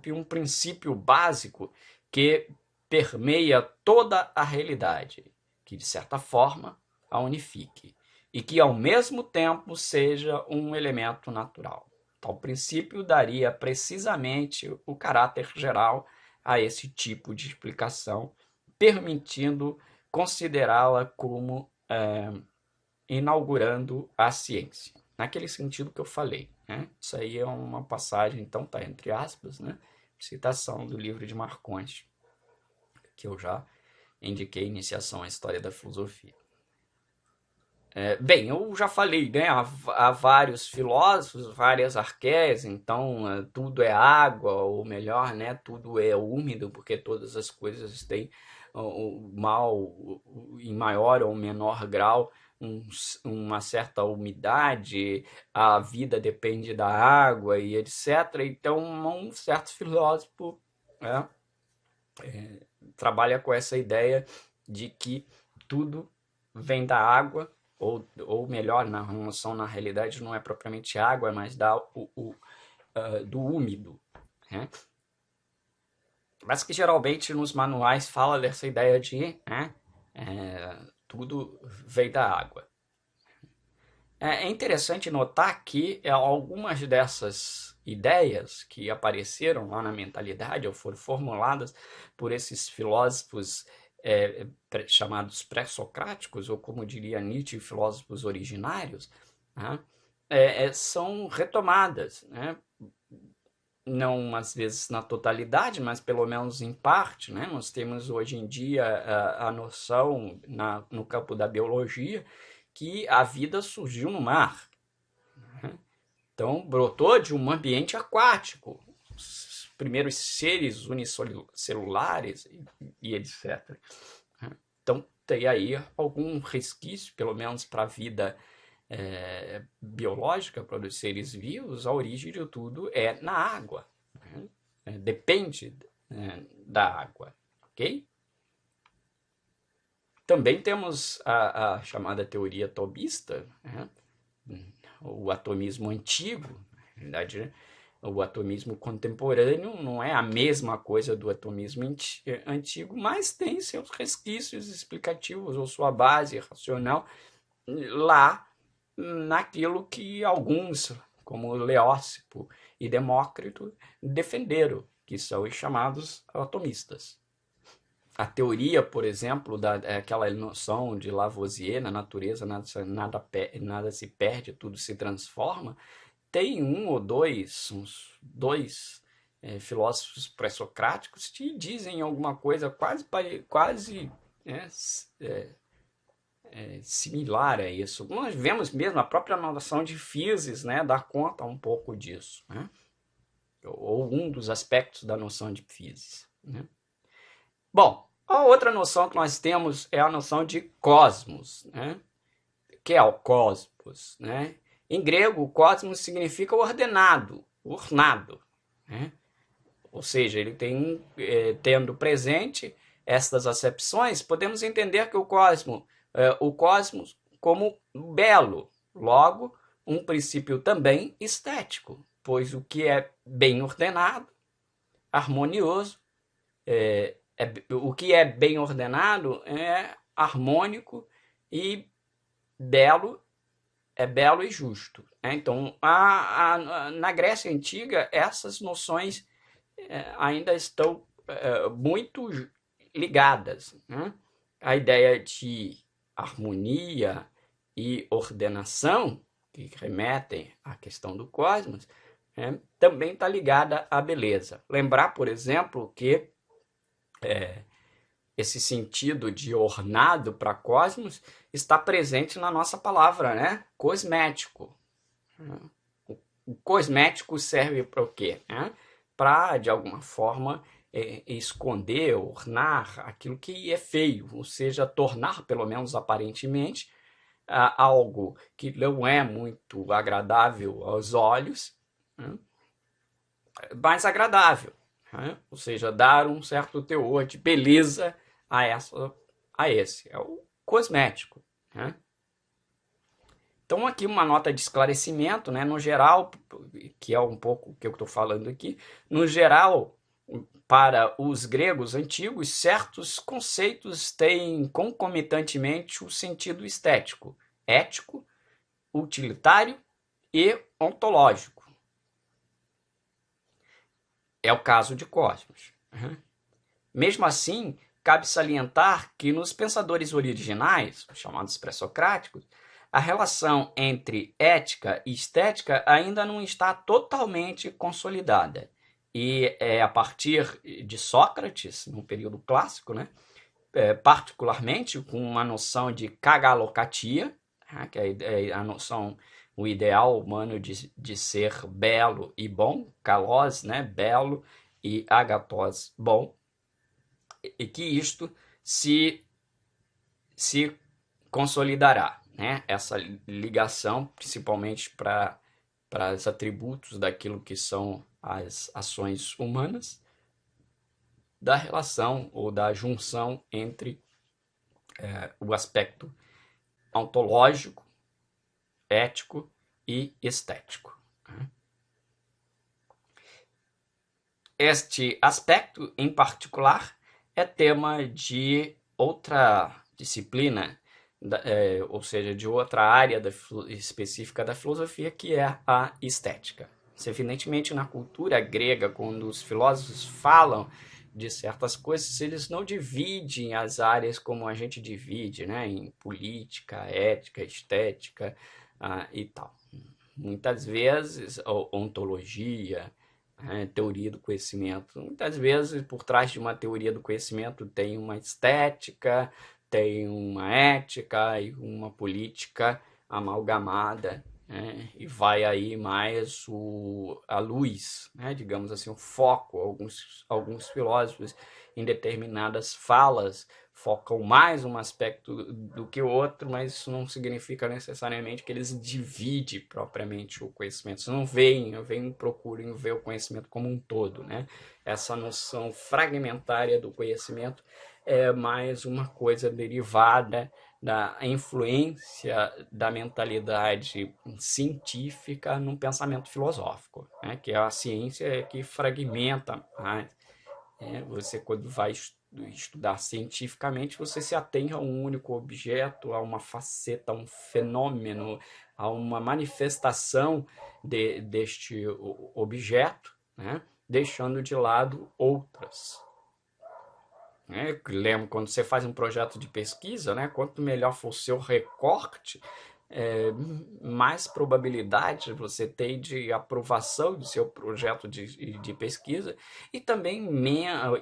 um princípio básico que permeia toda a realidade, que de certa forma a unifique e que ao mesmo tempo seja um elemento natural. Tal princípio daria precisamente o caráter geral a esse tipo de explicação, permitindo considerá-la como inaugurando a ciência, naquele sentido que eu falei. Né? Isso aí é uma passagem, então está entre aspas, né? Citação do livro de Marcondes, que eu já indiquei, Iniciação à História da Filosofia. Bem, eu já falei, né? Há vários filósofos, várias arqués, então tudo é água, ou melhor, né? Tudo é úmido, porque todas as coisas têm o mal em maior ou menor grau uma certa umidade, a vida depende da água e etc. Então, um certo filósofo né, trabalha com essa ideia de que tudo vem da água, ou melhor, na noção, na realidade, não é propriamente água, mas do úmido. Né? Mas que geralmente nos manuais fala dessa ideia de tudo vem da água. É interessante notar que algumas dessas ideias que apareceram lá na mentalidade, ou foram formuladas por esses filósofos chamados pré-socráticos, ou como diria Nietzsche, filósofos originários, né, são retomadas, né? Não às vezes na totalidade, mas pelo menos em parte. Né? Nós temos hoje em dia a noção, no campo da biologia, que a vida surgiu no mar. Né? Então, brotou de um ambiente aquático. Os primeiros seres unicelulares e etc. Então, tem aí algum resquício, pelo menos para a vida biológica, para os seres vivos. A origem de tudo é na água. Né? Depende da água. Ok? Também temos a chamada teoria atomista, né? O atomismo antigo. Na verdade, o atomismo contemporâneo não é a mesma coisa do atomismo antigo, mas tem seus resquícios explicativos ou sua base racional lá naquilo que alguns, como Leócipo e Demócrito, defenderam, que são os chamados atomistas. A teoria, por exemplo, daquela noção de Lavoisier, na natureza nada se perde, tudo se transforma, tem uns dois filósofos pré-socráticos que dizem alguma coisa quase é, similar a isso. Nós vemos mesmo a própria noção de physis, né, dar conta um pouco disso, né? Ou um dos aspectos da noção de physis, né? Bom, a outra noção que nós temos é a noção de cosmos, né? Que é o cosmos, né? Em grego, o cosmos significa ordenado, ornado, né? Ou seja, ele tem, tendo presente estas acepções, podemos entender que o cosmos como belo, logo, um princípio também estético, pois o que é bem ordenado, harmonioso, o que é bem ordenado é harmônico e belo, é belo e justo, né? Então, na Grécia Antiga, essas noções ainda estão muito ligadas, né? A ideia de harmonia e ordenação, que remetem à questão do cosmos, também está ligada à beleza. Lembrar, por exemplo, que esse sentido de ornado para cosmos está presente na nossa palavra, né? Cosmético. O cosmético serve para o quê? Para, de alguma forma, esconder, ornar aquilo que é feio, ou seja, tornar, pelo menos aparentemente, algo que não é muito agradável aos olhos, mais agradável, né? Ou seja, dar um certo teor de beleza a esse. É o cosmético, né? Então, aqui uma nota de esclarecimento, né? No geral, que é um pouco o que eu estou falando aqui, no geral, para os gregos antigos, certos conceitos têm concomitantemente o sentido estético, ético, utilitário e ontológico. É o caso de Cosmos. Mesmo assim, cabe salientar que nos pensadores originais, chamados pré-socráticos, a relação entre ética e estética ainda não está totalmente consolidada. E é a partir de Sócrates, no período clássico, né, particularmente com uma noção de kagalokatia, que é a noção, o ideal humano de ser belo e bom, kalos, né, belo, e agathos, bom, e que isto se consolidará, né? Essa ligação, principalmente para os atributos daquilo que são as ações humanas, da relação ou da junção entre o aspecto ontológico, ético e estético. Este aspecto, em particular, é tema de outra disciplina, ou seja, de outra área específica da filosofia, que é a estética. Evidentemente, na cultura grega, quando os filósofos falam de certas coisas, eles não dividem as áreas como a gente divide, né, em política, ética, estética e tal. Muitas vezes, ontologia, teoria do conhecimento. Muitas vezes, por trás de uma teoria do conhecimento, tem uma estética, tem uma ética e uma política amalgamada, né? E vai aí mais a luz, né? Digamos assim, o foco. Alguns filósofos, em determinadas falas, focam mais um aspecto do que o outro, mas isso não significa necessariamente que eles dividem propriamente o conhecimento. Eles não procuram ver o conhecimento como um todo, né? Essa noção fragmentária do conhecimento é mais uma coisa derivada da influência da mentalidade científica no pensamento filosófico, né? Que é a ciência que fragmenta mais. Você, quando vai estudar cientificamente, você se atém a um único objeto, a uma faceta, a um fenômeno, a uma manifestação deste objeto, né? Deixando de lado outras. Lembro, quando você faz um projeto de pesquisa, né? Quanto melhor for o seu recorte, mais probabilidade você tem de aprovação do seu projeto de pesquisa e também,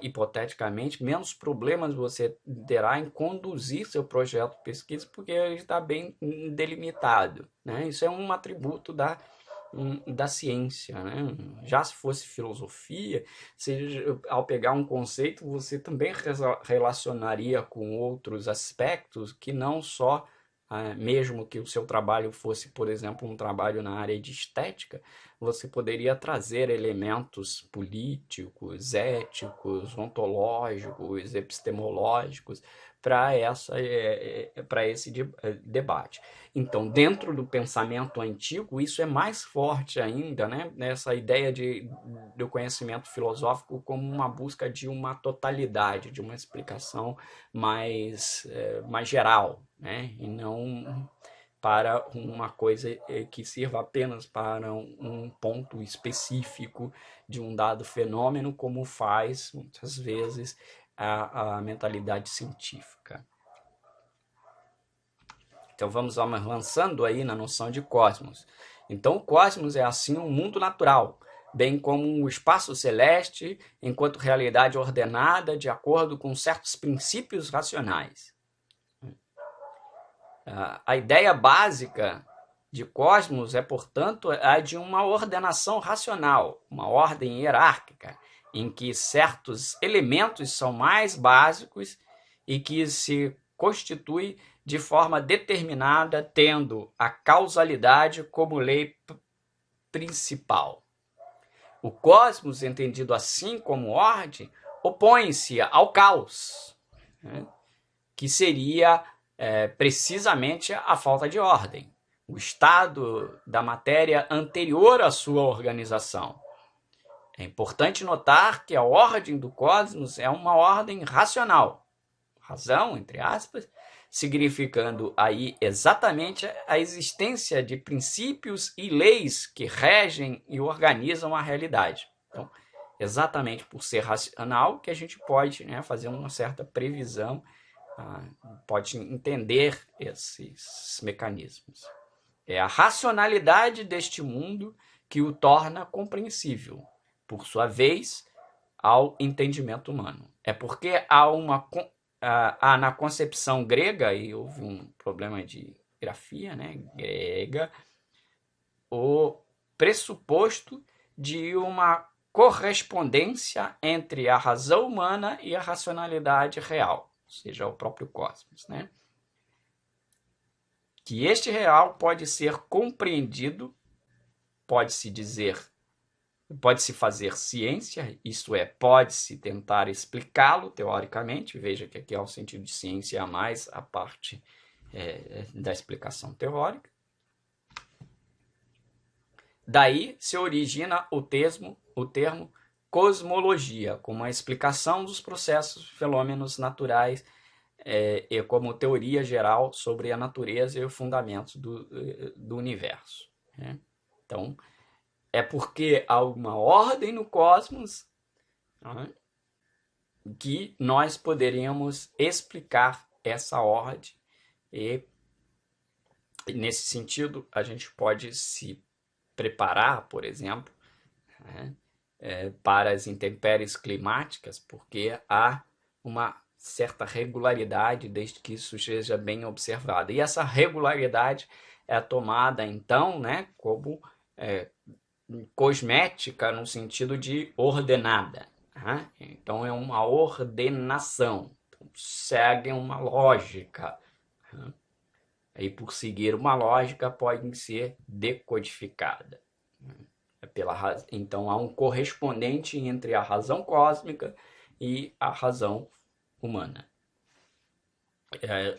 hipoteticamente, menos problemas você terá em conduzir seu projeto de pesquisa, porque ele está bem delimitado, né? Isso é um atributo da ciência, né? Já se fosse filosofia, ao pegar um conceito, você também relacionaria com outros aspectos que não só mesmo que o seu trabalho fosse, por exemplo, um trabalho na área de estética, você poderia trazer elementos políticos, éticos, ontológicos, epistemológicos para esse debate. Então, dentro do pensamento antigo, isso é mais forte ainda, né? Essa ideia do conhecimento filosófico como uma busca de uma totalidade, de uma explicação mais geral, né? E não para uma coisa que sirva apenas para um ponto específico de um dado fenômeno, como faz muitas vezes a mentalidade científica. Então vamos avançando aí na noção de cosmos. Então o cosmos é assim um mundo natural, bem como um espaço celeste, enquanto realidade ordenada de acordo com certos princípios racionais. A ideia básica de cosmos é, portanto, a de uma ordenação racional, uma ordem hierárquica, em que certos elementos são mais básicos e que se constitui de forma determinada, tendo a causalidade como lei principal. O cosmos, entendido assim como ordem, opõe-se ao caos, né? Que seria precisamente a falta de ordem, o estado da matéria anterior à sua organização. É importante notar que a ordem do cosmos é uma ordem racional, razão, entre aspas, significando aí exatamente a existência de princípios e leis que regem e organizam a realidade. Então, exatamente por ser racional que a gente pode, né, fazer uma certa previsão, pode entender esses mecanismos. É a racionalidade deste mundo que o torna compreensível, por sua vez, ao entendimento humano. É porque há na concepção grega, e houve um problema de grafia, né, grega, o pressuposto de uma correspondência entre a razão humana e a racionalidade real, ou seja, o próprio cosmos, né? Que este real pode ser compreendido, pode-se fazer ciência, isto é, pode-se tentar explicá-lo teoricamente. Veja que aqui é o sentido de ciência a mais a parte da explicação teórica. Daí se origina o termo cosmologia, como a explicação dos processos, fenômenos naturais, e como teoria geral sobre a natureza e os fundamentos do universo, né? Então, é porque há uma ordem no cosmos, né, que nós poderíamos explicar essa ordem, e nesse sentido a gente pode se preparar, por exemplo, né, para as intempéries climáticas, porque há uma certa regularidade desde que isso seja bem observado. E essa regularidade é tomada, então, né, como cosmética no sentido de ordenada. Né? Então é uma ordenação, segue uma lógica. Né? E por seguir uma lógica pode ser decodificada. Então há um correspondente entre a razão cósmica e a razão humana.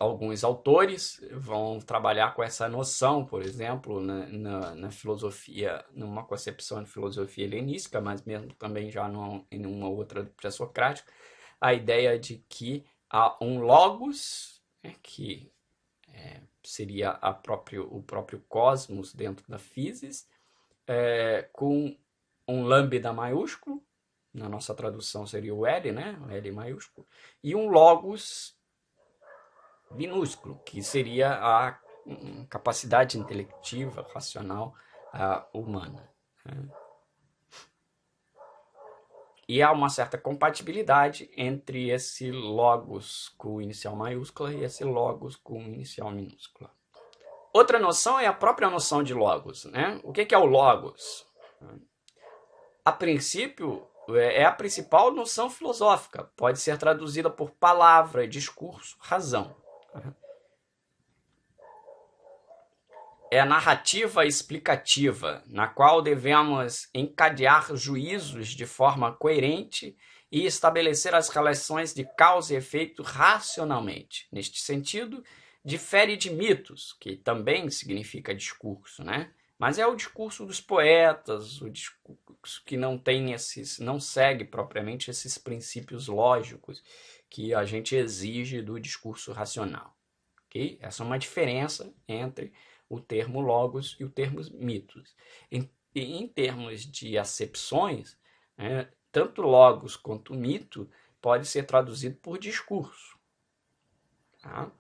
Alguns autores vão trabalhar com essa noção, por exemplo, na filosofia, numa concepção de filosofia helenística, mas mesmo também já em uma outra pré-socrática, a ideia de que há um logos, né, que seria o próprio cosmos dentro da física, com um lambda maiúsculo, na nossa tradução seria o L, né, o L maiúsculo, e um logos minúsculo, que seria capacidade intelectiva, racional humana. Né? E há uma certa compatibilidade entre esse logos com inicial maiúscula e esse logos com inicial minúscula. Outra noção é a própria noção de logos. Né? O que é o logos? A princípio, é a principal noção filosófica. Pode ser traduzida por palavra, discurso, razão. É a narrativa explicativa, na qual devemos encadear juízos de forma coerente e estabelecer as relações de causa e efeito racionalmente. Neste sentido, difere de mitos, que também significa discurso, né? Mas é o discurso dos poetas, o discurso que não segue propriamente esses princípios lógicos que a gente exige do discurso racional. Okay? Essa é uma diferença entre o termo logos e o termo mitos. Em termos de acepções, né, tanto logos quanto mito pode ser traduzido por discurso. Tá?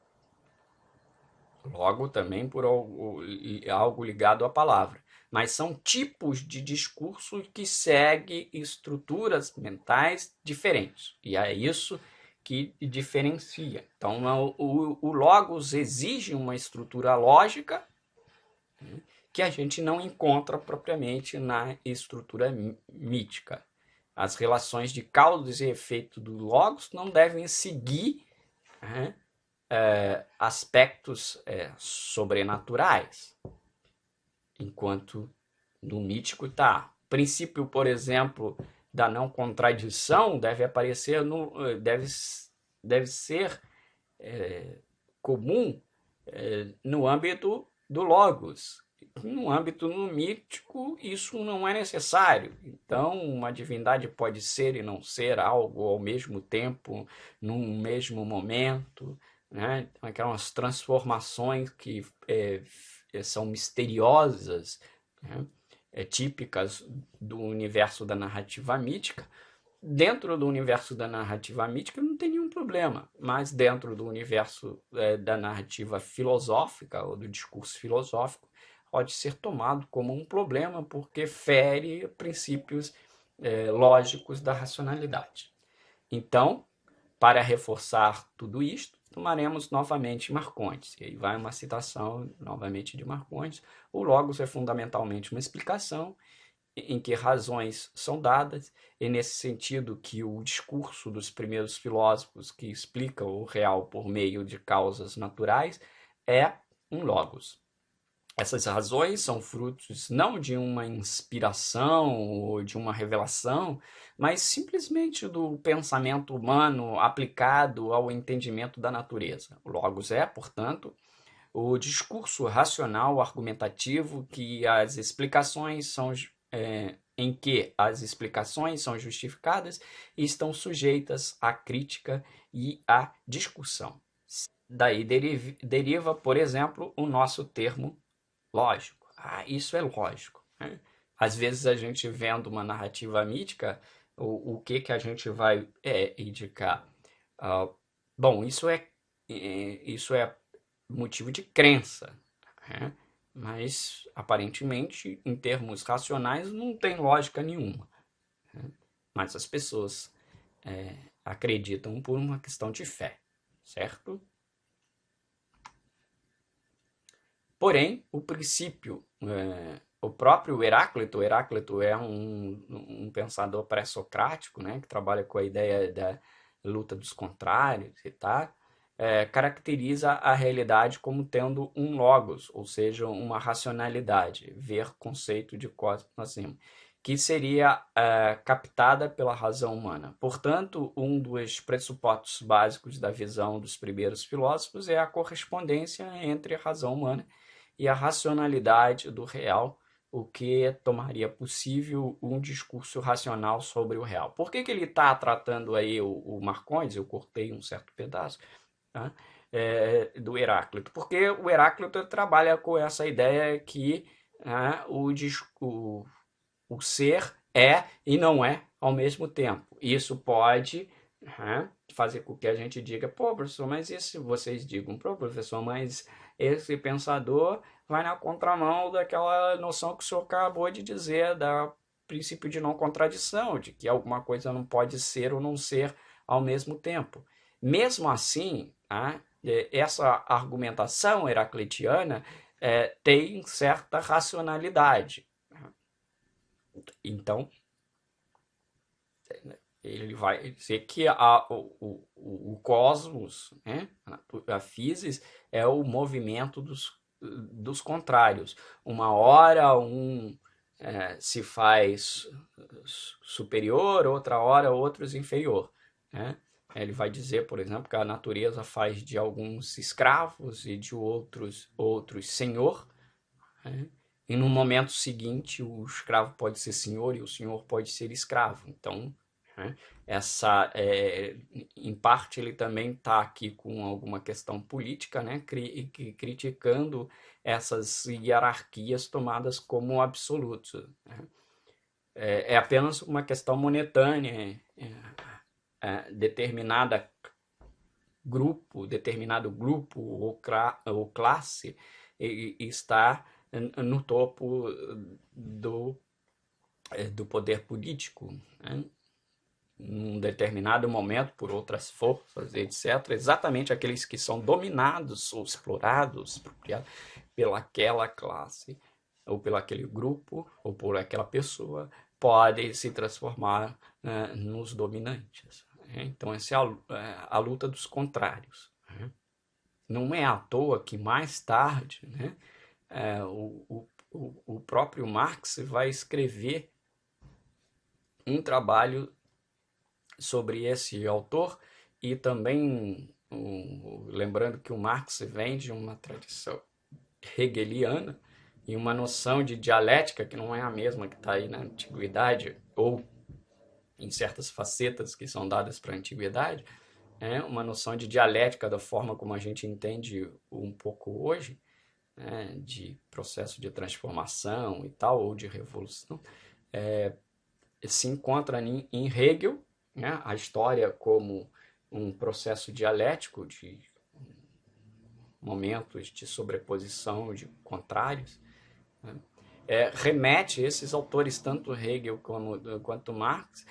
Logo também por algo ligado à palavra. Mas são tipos de discurso que seguem estruturas mentais diferentes. E é isso que diferencia. Então, o logos exige uma estrutura lógica que a gente não encontra propriamente na estrutura mítica. As relações de causa e efeito do logos não devem seguir aspectos sobrenaturais, enquanto no mítico está. O princípio, por exemplo, da não contradição deve aparecer deve ser comum no âmbito do logos. No âmbito mítico, isso não é necessário. Então, uma divindade pode ser e não ser algo ao mesmo tempo, num mesmo momento. Né? Então, aquelas transformações que são misteriosas, né? Típicas do universo da narrativa mítica. Dentro do universo da narrativa mítica não tem nenhum problema, mas dentro do universo da narrativa filosófica ou do discurso filosófico pode ser tomado como um problema porque fere princípios lógicos da racionalidade. Então, para reforçar tudo isto, tomaremos novamente Marcondes. E aí vai uma citação novamente de Marcondes. O logos é fundamentalmente uma explicação em que razões são dadas, e nesse sentido que o discurso dos primeiros filósofos que explica o real por meio de causas naturais é um logos. Essas razões são frutos não de uma inspiração ou de uma revelação, mas simplesmente do pensamento humano aplicado ao entendimento da natureza. O logos é, portanto, o discurso racional argumentativo em que as explicações são justificadas e estão sujeitas à crítica e à discussão. Daí deriva, por exemplo, o nosso termo lógico. Isso é lógico. Né? Às vezes a gente vendo uma narrativa mítica, o que a gente vai indicar? Bom, isso é motivo de crença. Né? Mas, aparentemente, em termos racionais, não tem lógica nenhuma. Né? Mas as pessoas acreditam por uma questão de fé, certo? Porém, o princípio, o próprio Heráclito é um pensador pré-socrático, né, que trabalha com a ideia da luta dos contrários e tal, caracteriza a realidade como tendo um logos, ou seja, uma racionalidade, ver conceito de cosmos acima, que seria captada pela razão humana. Portanto, um dos pressupostos básicos da visão dos primeiros filósofos é a correspondência entre a razão humana e a racionalidade do real, o que tornaria possível um discurso racional sobre o real. Por que ele está tratando aí o Marcondes? Eu cortei um certo pedaço, tá? Do Heráclito, porque o Heráclito trabalha com essa ideia que o ser é e não é ao mesmo tempo. Isso pode né? Fazer com que a gente diga, pô, professor, mas e se vocês digam, pô, professor, mas esse pensador vai na contramão daquela noção que o senhor acabou de dizer, da princípio de não contradição, de que alguma coisa não pode ser ou não ser ao mesmo tempo. Mesmo assim, tá? Essa argumentação heraclitiana tem certa racionalidade. Então, ele vai dizer que o cosmos, né, a physis, é o movimento dos contrários. Uma hora se faz superior, outra hora outros inferior. Né? Ele vai dizer, por exemplo, que a natureza faz de alguns escravos e de outros senhor. Né? E no momento seguinte, o escravo pode ser senhor e o senhor pode ser escravo. Então, né, em parte, ele também está aqui com alguma questão política, né, criticando essas hierarquias tomadas como absolutos. Né? É apenas uma questão momentânea, determinado grupo ou classe está no topo do poder político, né? Num determinado momento por outras forças, etc. Exatamente aqueles que são dominados ou explorados pelaquela classe, ou pelo aquele grupo, ou por aquela pessoa, podem se transformar nos dominantes. Então, essa é a luta dos contrários. Não é à toa que mais tarde, né, o próprio Marx vai escrever um trabalho sobre esse autor e também lembrando que o Marx vem de uma tradição hegeliana e uma noção de dialética que não é a mesma que está aí na antiguidade ou em certas facetas que são dadas para a antiguidade, uma noção de dialética da forma como a gente entende um pouco hoje, né, de processo de transformação e tal, ou de revolução, se encontra em Hegel, né, a história como um processo dialético de momentos de sobreposição de contrários, né? Remete esses autores, tanto Hegel quanto Marx,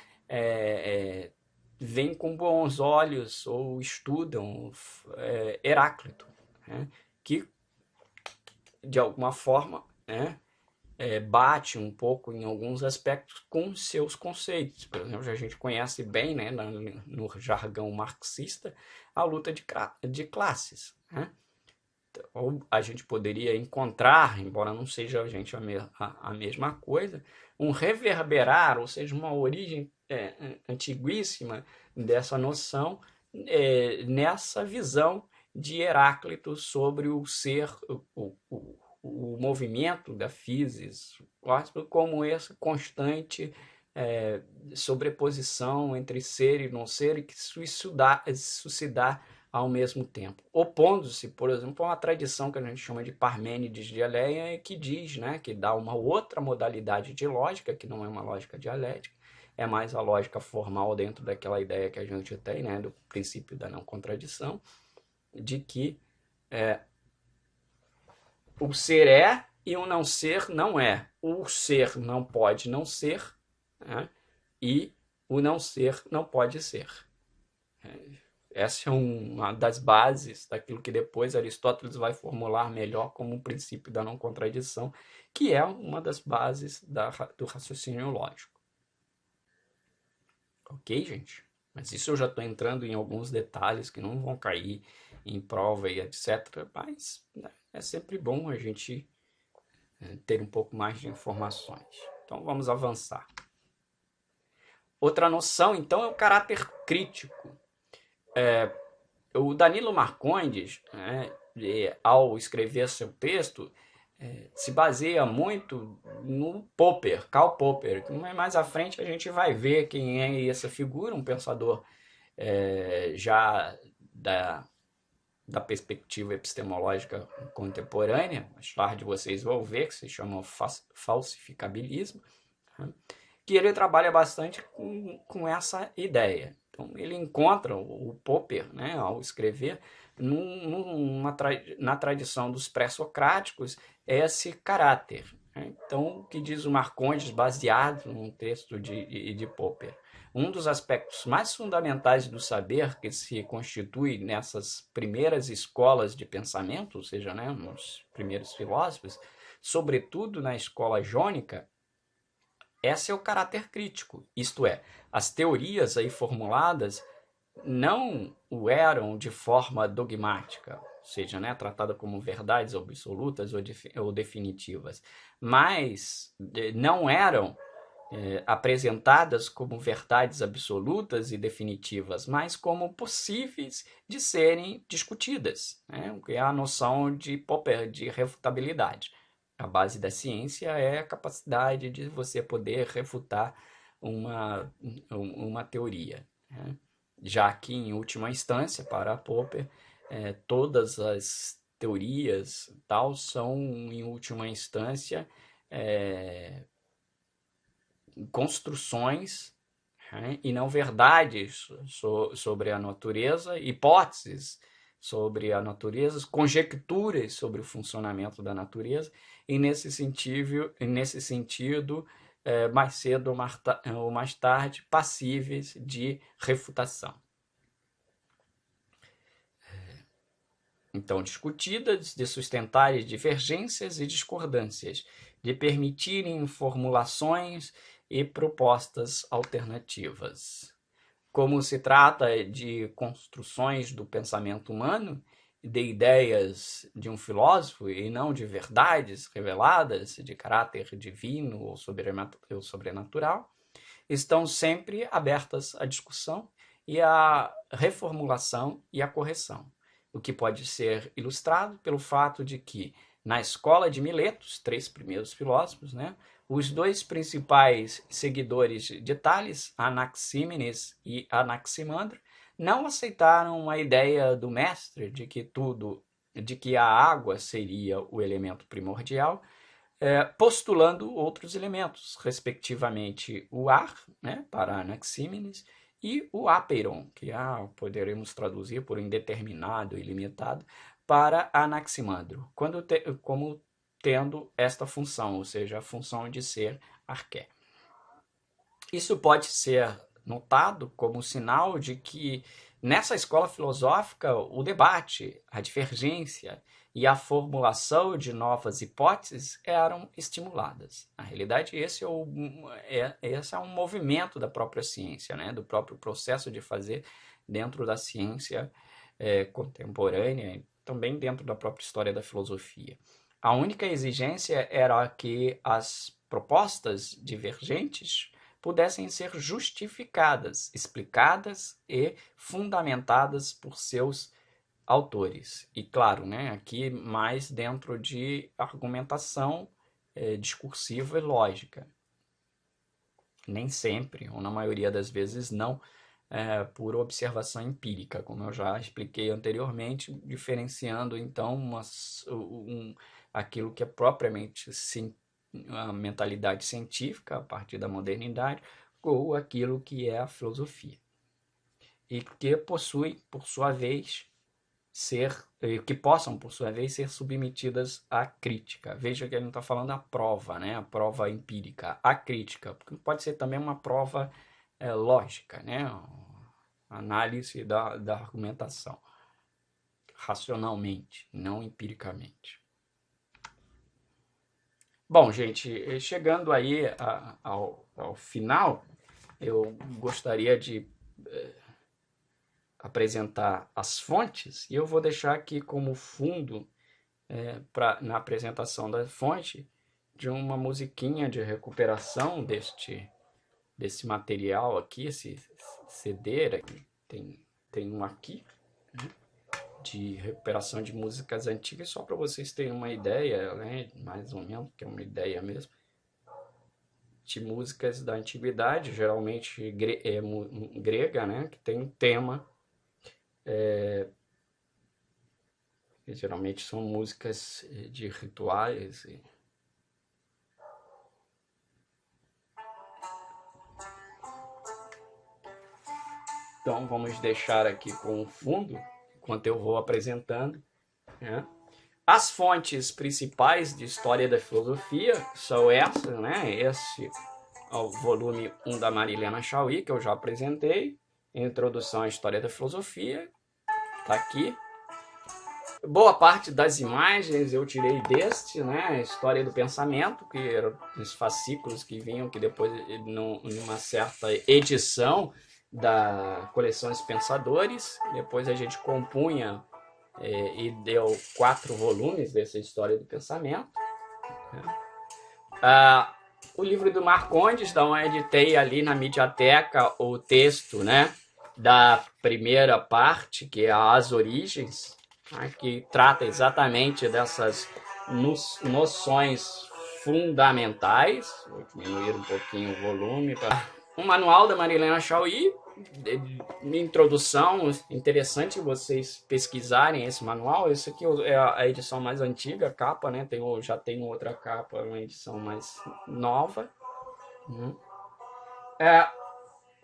veem com bons olhos ou estudam Heráclito, né? Que de alguma forma, né, bate um pouco em alguns aspectos com seus conceitos. Por exemplo, a gente conhece bem, né, no jargão marxista, a luta de classes. Né? Ou a gente poderia encontrar, embora não seja a mesma coisa, um reverberar, ou seja, uma origem antiguíssima dessa noção nessa visão de Heráclito sobre o ser, o movimento da physis como essa constante sobreposição entre ser e não ser, e que isso se dá ao mesmo tempo, opondo-se, por exemplo, a uma tradição que a gente chama de Parmênides de Eleia, que diz, né, que dá uma outra modalidade de lógica, que não é uma lógica dialética, é mais a lógica formal dentro daquela ideia que a gente tem, né, do princípio da não contradição, de que o ser é e o não ser não é. O ser não pode não ser, né, e o não ser não pode ser. Essa é uma das bases daquilo que depois Aristóteles vai formular melhor como um princípio da não contradição, que é uma das bases do raciocínio lógico. Ok, gente? Mas isso eu já estou entrando em alguns detalhes que não vão cair em prova e etc. Mas né, é sempre bom a gente ter um pouco mais de informações. Então vamos avançar. Outra noção, então, é o caráter crítico. O Danilo Marcondes, né, ao escrever seu texto, se baseia muito no Popper, Karl Popper. Mais à frente a gente vai ver quem é essa figura, um pensador já da perspectiva epistemológica contemporânea. Mais tarde vocês vão ver que se chama falsificabilismo, né, que ele trabalha bastante com essa ideia. Então, ele encontra o Popper, né, ao escrever, na tradição dos pré-socráticos, esse caráter. Né? Então, o que diz o Marcondes, baseado num texto de Popper? Um dos aspectos mais fundamentais do saber que se constitui nessas primeiras escolas de pensamento, ou seja, né, nos primeiros filósofos, sobretudo na escola jônica, esse é o caráter crítico, isto é, as teorias aí formuladas não o eram de forma dogmática, ou seja, né, tratada como verdades absolutas ou definitivas, mas não eram apresentadas como verdades absolutas e definitivas, mas como possíveis de serem discutidas, né? Que é a noção de Popper, de refutabilidade. A base da ciência é a capacidade de você poder refutar uma teoria, né? Já que, em última instância, para Popper, todas as teorias tal são, em última instância, é, construções, né, e não verdades sobre a natureza, hipóteses sobre a natureza, conjecturas sobre o funcionamento da natureza, e nesse sentido mais cedo ou mais tarde, passíveis de refutação. Então, discutidas, de sustentarem divergências e discordâncias, de permitirem formulações e propostas alternativas. Como se trata de construções do pensamento humano, de ideias de um filósofo e não de verdades reveladas de caráter divino ou sobrenatural, estão sempre abertas à discussão e à reformulação e à correção, o que pode ser ilustrado pelo fato de que, na escola de Mileto, os 3 primeiros filósofos, né, os 2 principais seguidores de Tales, Anaxímenes e Anaximandro, não aceitaram a ideia do mestre de que a água seria o elemento primordial, postulando outros elementos, respectivamente o ar, né, para Anaxímenes, e o apeiron, que poderemos traduzir por indeterminado e limitado, para Anaximandro, como tendo esta função, ou seja, a função de ser arqué. Isso pode ser notado como sinal de que nessa escola filosófica o debate, a divergência e a formulação de novas hipóteses eram estimuladas. Na realidade, esse é um movimento da própria ciência, né? Do próprio processo de fazer dentro da ciência contemporânea e também dentro da própria história da filosofia. A única exigência era que as propostas divergentes pudessem ser justificadas, explicadas e fundamentadas por seus autores. E claro, né, aqui mais dentro de argumentação discursiva e lógica. Nem sempre, ou na maioria das vezes não, por observação empírica, como eu já expliquei anteriormente, diferenciando então aquilo que é propriamente a mentalidade científica a partir da modernidade, ou aquilo que é a filosofia. E que possuem, por sua vez, que possam, por sua vez, ser submetidas à crítica. Veja que ele não está falando a prova, né? A prova empírica, a crítica, porque pode ser também uma prova lógica, né? A análise da argumentação, racionalmente, não empiricamente. Bom, gente, chegando aí ao final, eu gostaria de apresentar as fontes, e eu vou deixar aqui como fundo, na apresentação da fonte, de uma musiquinha de recuperação desse material aqui, esse CD aqui, tem um aqui, né, de recuperação de músicas antigas, só para vocês terem uma ideia, né, mais ou menos, que é uma ideia mesmo, de músicas da antiguidade, geralmente grega, né, que tem um tema, geralmente são músicas de rituais. Então vamos deixar aqui com o fundo, enquanto eu vou apresentando, né? As fontes principais de história da filosofia são essas, né? Esse é o volume 1 da Marilena Chauí, que eu já apresentei, Introdução à História da Filosofia, está aqui. Boa parte das imagens eu tirei deste, né? História do Pensamento, que eram os fascículos que vinham, que depois, numa certa edição da coleção Os Pensadores, depois a gente compunha e deu 4 volumes dessa História do Pensamento. Né? O livro do Marcondes, então eu editei ali na Mediateca o texto, né, da primeira parte, que é As Origens, né, que trata exatamente dessas noções fundamentais. Vou diminuir um pouquinho o volume. Um manual da Marilena Chauí, introdução, interessante vocês pesquisarem esse manual. Esse aqui é a edição mais antiga, a capa, né? Já tem outra capa, uma edição mais nova.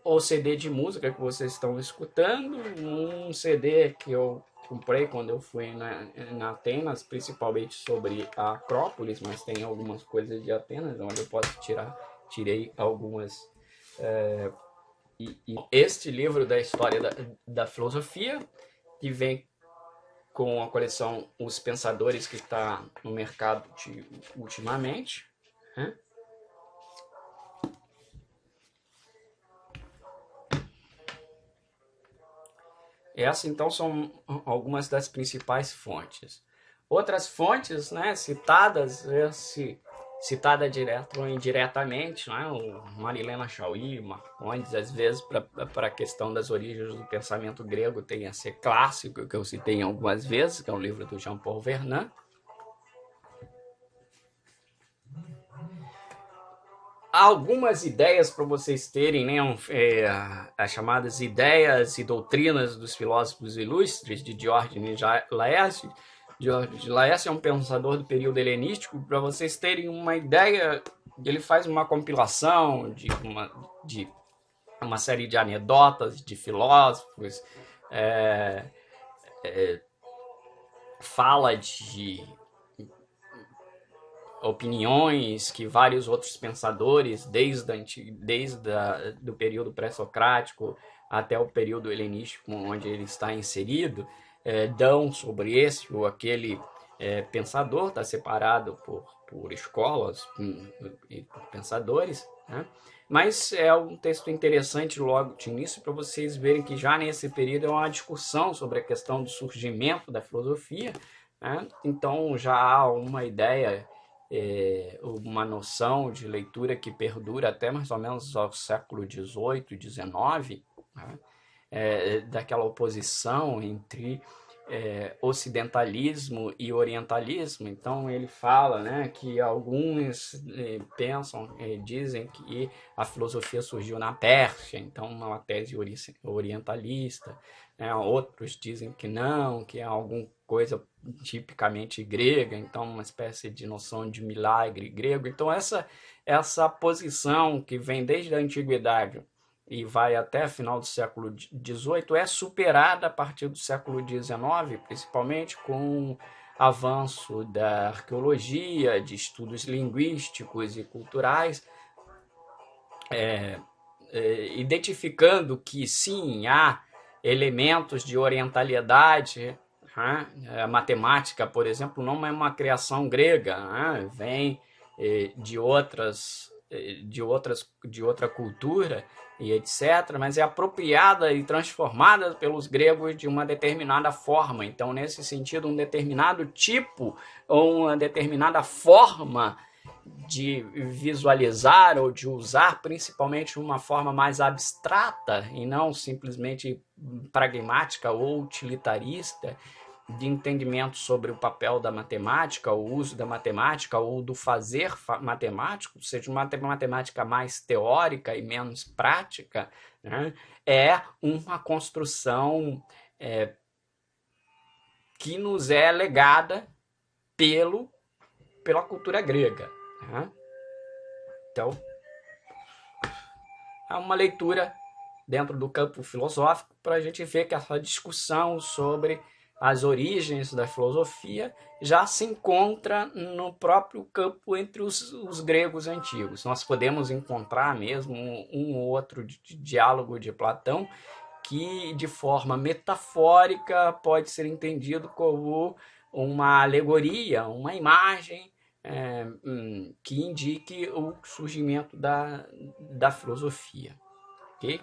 O CD de música que vocês estão escutando, um CD que eu comprei quando eu fui na Atenas, principalmente sobre a Acrópolis, mas tem algumas coisas de Atenas, onde eu posso tirei algumas. Este livro da história da filosofia, que vem com a coleção Os Pensadores, que está no mercado ultimamente, né? Essas, então, são algumas das principais fontes. Outras fontes, né, citadas, citada direto ou indiretamente, né, o Marilena Chauí, Marcondes, às vezes, para a questão das origens do pensamento grego, tem esse clássico que eu citei algumas vezes, que é o livro do Jean-Paul Vernant. Algumas ideias para vocês terem, né, as chamadas ideias e doutrinas dos filósofos ilustres de Diógenes Laércio. Diógenes Laércio é um pensador do período helenístico. Para vocês terem uma ideia, ele faz uma compilação de uma série de anedotas de filósofos, fala de opiniões que vários outros pensadores, desde do período pré-socrático até o período helenístico, onde ele está inserido, dão sobre esse ou aquele pensador. Está separado por escolas e por pensadores, né? Mas é um texto interessante logo de início para vocês verem que já nesse período é uma discussão sobre a questão do surgimento da filosofia, né? Então já há uma ideia, uma noção de leitura que perdura até mais ou menos ao século XVIII, XIX, né? Daquela oposição entre ocidentalismo e orientalismo. Então ele fala, né, que alguns pensam, dizem que a filosofia surgiu na Pérsia, então uma tese orientalista, né? Outros dizem que não, que é alguma coisa tipicamente grega, então uma espécie de noção de milagre grego. Então essa posição que vem desde a antiguidade e vai até final do século XVIII, é superada a partir do século XIX, principalmente com o avanço da arqueologia, de estudos linguísticos e culturais, identificando que sim, há elementos de orientalidade. A matemática, por exemplo, não é uma criação grega, vem de outra cultura e etc., mas é apropriada e transformada pelos gregos de uma determinada forma. Então, nesse sentido, um determinado tipo ou uma determinada forma de visualizar ou de usar, principalmente uma forma mais abstrata e não simplesmente pragmática ou utilitarista, de entendimento sobre o papel da matemática, o uso da matemática ou do fazer matemático, ou seja, uma matemática mais teórica e menos prática, né? É uma construção que nos é legada pela cultura grega, né? Então, é uma leitura dentro do campo filosófico, para a gente ver que essa discussão sobre as origens da filosofia já se encontra no próprio campo entre os gregos antigos. Nós podemos encontrar mesmo um ou outro diálogo de Platão que, de forma metafórica, pode ser entendido como uma alegoria, uma imagem que indique o surgimento da filosofia. Okay?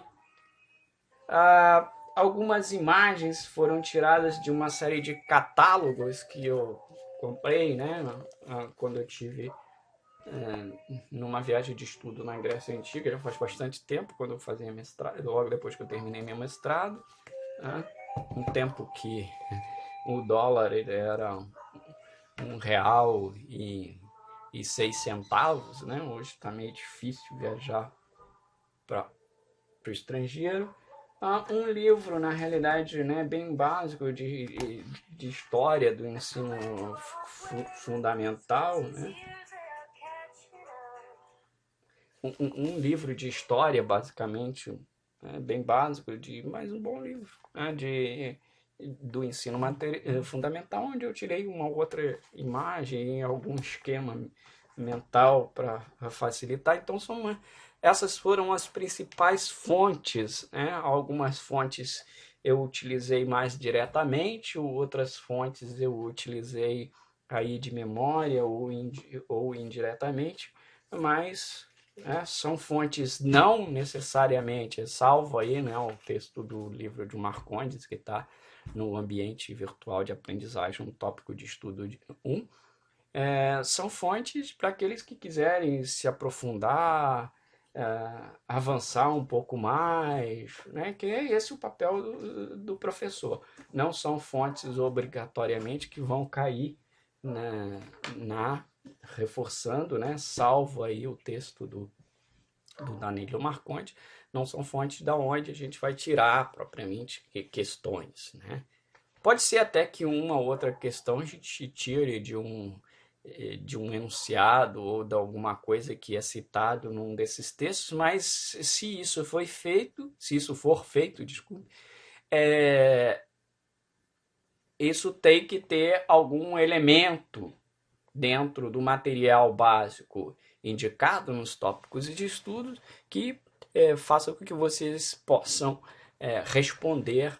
Algumas imagens foram tiradas de uma série de catálogos que eu comprei, né, quando eu tive numa viagem de estudo na Grécia Antiga, já faz bastante tempo, quando eu fazia mestrado, logo depois que eu terminei meu mestrado, né, um tempo que o dólar ele era R$ 1,06, né? Hoje está meio difícil viajar para o estrangeiro. Um livro, na realidade, né, bem básico de história do ensino fundamental, né? Um livro de história, basicamente, bem básico, mas um bom livro, né, do ensino fundamental, onde eu tirei uma outra imagem, algum esquema mental para facilitar. Então, essas foram as principais fontes, né? Algumas fontes eu utilizei mais diretamente, outras fontes eu utilizei aí de memória ou indiretamente, mas são fontes não necessariamente, salvo aí, né, o texto do livro de Marcondes, que está no ambiente virtual de aprendizagem, um tópico de estudo 1, são fontes para aqueles que quiserem se aprofundar, avançar um pouco mais, né, que é esse o papel do professor. Não são fontes obrigatoriamente que vão cair reforçando, né, salvo aí o texto do Danilo Marcondes, não são fontes da onde a gente vai tirar propriamente questões, né? Pode ser até que uma ou outra questão a gente tire de um enunciado ou de alguma coisa que é citado num desses textos, mas se isso for feito, desculpe, isso tem que ter algum elemento dentro do material básico indicado nos tópicos de estudos que faça com que vocês possam responder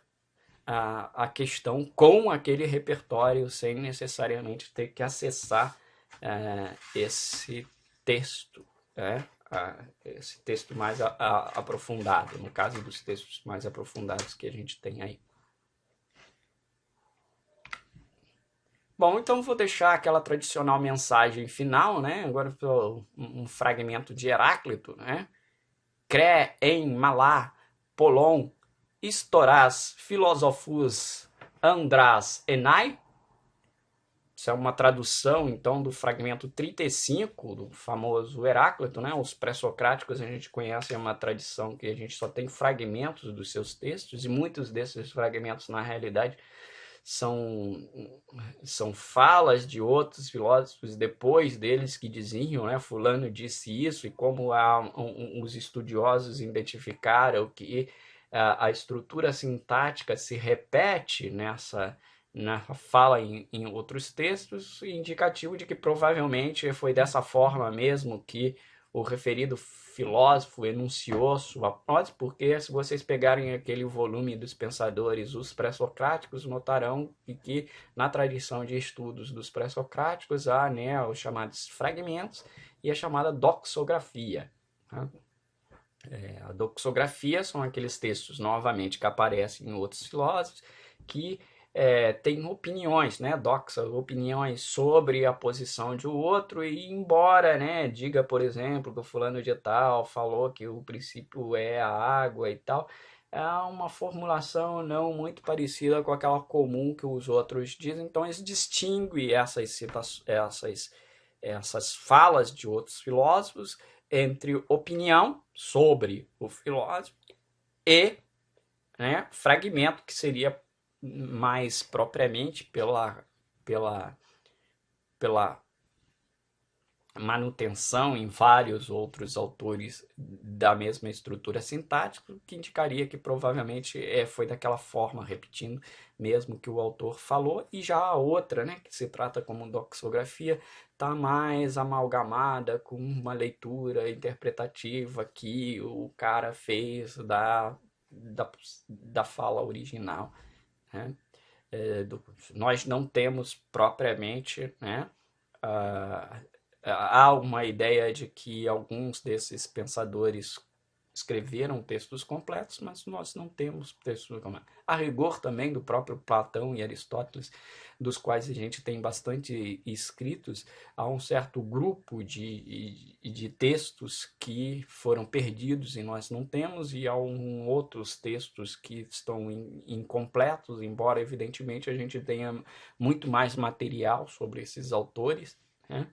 a questão com aquele repertório sem necessariamente ter que acessar esse texto, esse texto mais aprofundado, no caso dos textos mais aprofundados que a gente tem aí. Bom, então vou deixar aquela tradicional mensagem final, né? Agora um fragmento de Heráclito, né? Cré em malá, polon, historás, filosofus, andrás, enai. Isso é uma tradução, então, do fragmento 35 do famoso Heráclito, né? Os pré-socráticos a gente conhece, é uma tradição que a gente só tem fragmentos dos seus textos, e muitos desses fragmentos, na realidade, são falas de outros filósofos depois deles que diziam, né, fulano disse isso, e como os estudiosos identificaram que a estrutura sintática se repete nessa fala em outros textos, indicativo de que provavelmente foi dessa forma mesmo que o referido filósofo enunciou sua prótese, porque se vocês pegarem aquele volume dos pensadores, os pré-socráticos, notarão que na tradição de estudos dos pré-socráticos há, né, os chamados fragmentos e a chamada doxografia. Tá? A doxografia são aqueles textos, novamente, que aparecem em outros filósofos, que tem opiniões, né, doxa, opiniões sobre a posição de outro, e embora, né, diga, por exemplo, que o fulano de tal falou que o princípio é a água e tal, é uma formulação não muito parecida com aquela comum que os outros dizem, então eles distinguem essas falas de outros filósofos entre opinião sobre o filósofo e, né, fragmento, que seria mais propriamente pela manutenção em vários outros autores da mesma estrutura sintática, que indicaria que provavelmente foi daquela forma, repetindo mesmo que o autor falou, e já a outra, né, que se trata como doxografia, está mais amalgamada com uma leitura interpretativa que o cara fez da fala original, né? Nós não temos propriamente, né, uh, há uma ideia de que alguns desses pensadores escreveram textos completos, mas nós não temos textos completos. A rigor também do próprio Platão e Aristóteles, dos quais a gente tem bastante escritos, há um certo grupo de textos que foram perdidos e nós não temos, e há outros textos que estão incompletos, embora evidentemente a gente tenha muito mais material sobre esses autores, né?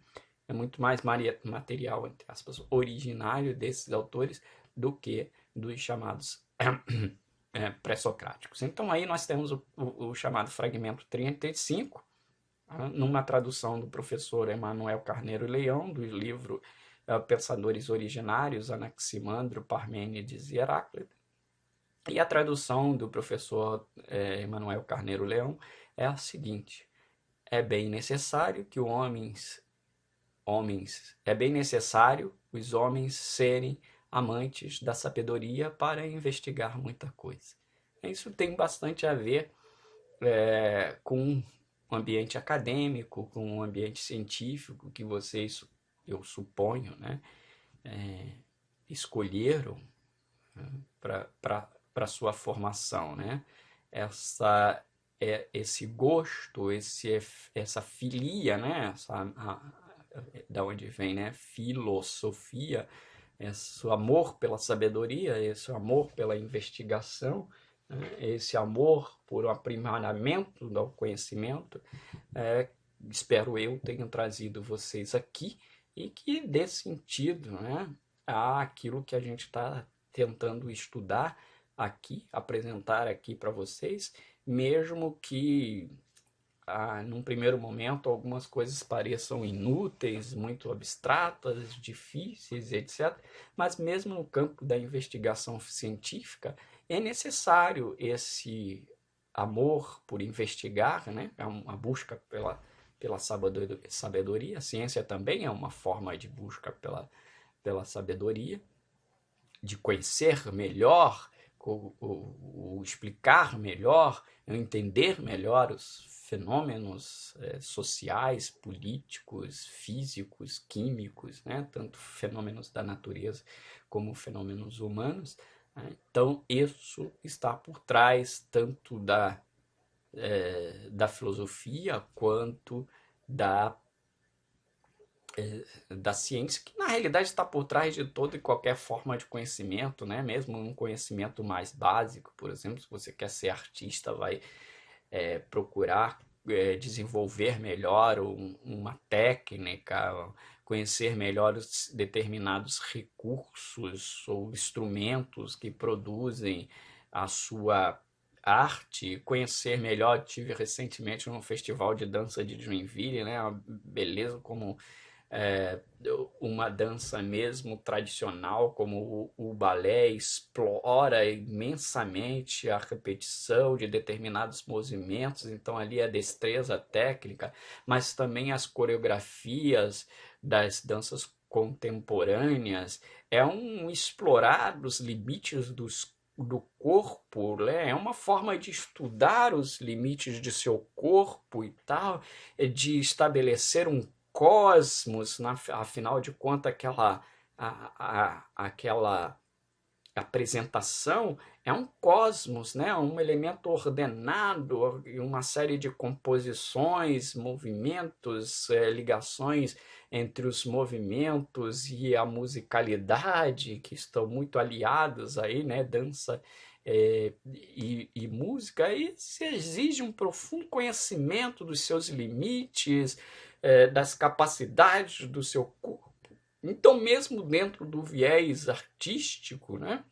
É muito mais material, entre aspas, originário desses autores do que dos chamados pré-socráticos. Então aí nós temos o chamado fragmento 35, numa tradução do professor Emanuel Carneiro Leão, do livro Pensadores Originários, Anaximandro, Parmênides e Heráclito. E a tradução do professor Emanuel Carneiro Leão é a seguinte: é bem necessário que é bem necessário os homens serem amantes da sabedoria para investigar muita coisa. Isso tem bastante a ver com o ambiente acadêmico, com o ambiente científico que vocês, eu suponho, né, escolheram, né, para sua formação, né? Esse gosto, essa filia, né? Da onde vem, né? Filosofia, esse amor pela sabedoria, esse amor pela investigação, né? Esse amor por um aprimoramento do conhecimento, espero eu tenha trazido vocês aqui e que dê sentido, né, àquilo que a gente está tentando estudar aqui, apresentar aqui para vocês, mesmo que num primeiro momento algumas coisas pareçam inúteis, muito abstratas, difíceis, etc. Mas mesmo no campo da investigação científica é necessário esse amor por investigar, né? A busca pela sabedoria. A ciência também é uma forma de busca pela sabedoria, de conhecer melhor, o explicar melhor, entender melhor os fenômenos sociais, políticos, físicos, químicos, né? Tanto fenômenos da natureza como fenômenos humanos. Né? Então, isso está por trás tanto da filosofia quanto da ciência, que na realidade está por trás de toda e qualquer forma de conhecimento, né? Mesmo um conhecimento mais básico, por exemplo, se você quer ser artista, vai procurar desenvolver melhor uma técnica, conhecer melhor os determinados recursos ou instrumentos que produzem a sua arte, conhecer melhor. Tive recentemente um festival de dança de Joinville, né? Uma beleza como uma dança mesmo tradicional, como o balé, explora imensamente a repetição de determinados movimentos, então ali a destreza técnica, mas também as coreografias das danças contemporâneas, é um explorar os limites do corpo, né? É uma forma de estudar os limites de seu corpo e tal, de estabelecer um cosmos, afinal de contas, aquela apresentação é um cosmos, né? Um elemento ordenado, uma série de composições, movimentos, ligações entre os movimentos e a musicalidade, que estão muito aliados aí, né? Dança e música, e se exige um profundo conhecimento dos seus limites, das capacidades do seu corpo. Então, mesmo dentro do viés artístico, né,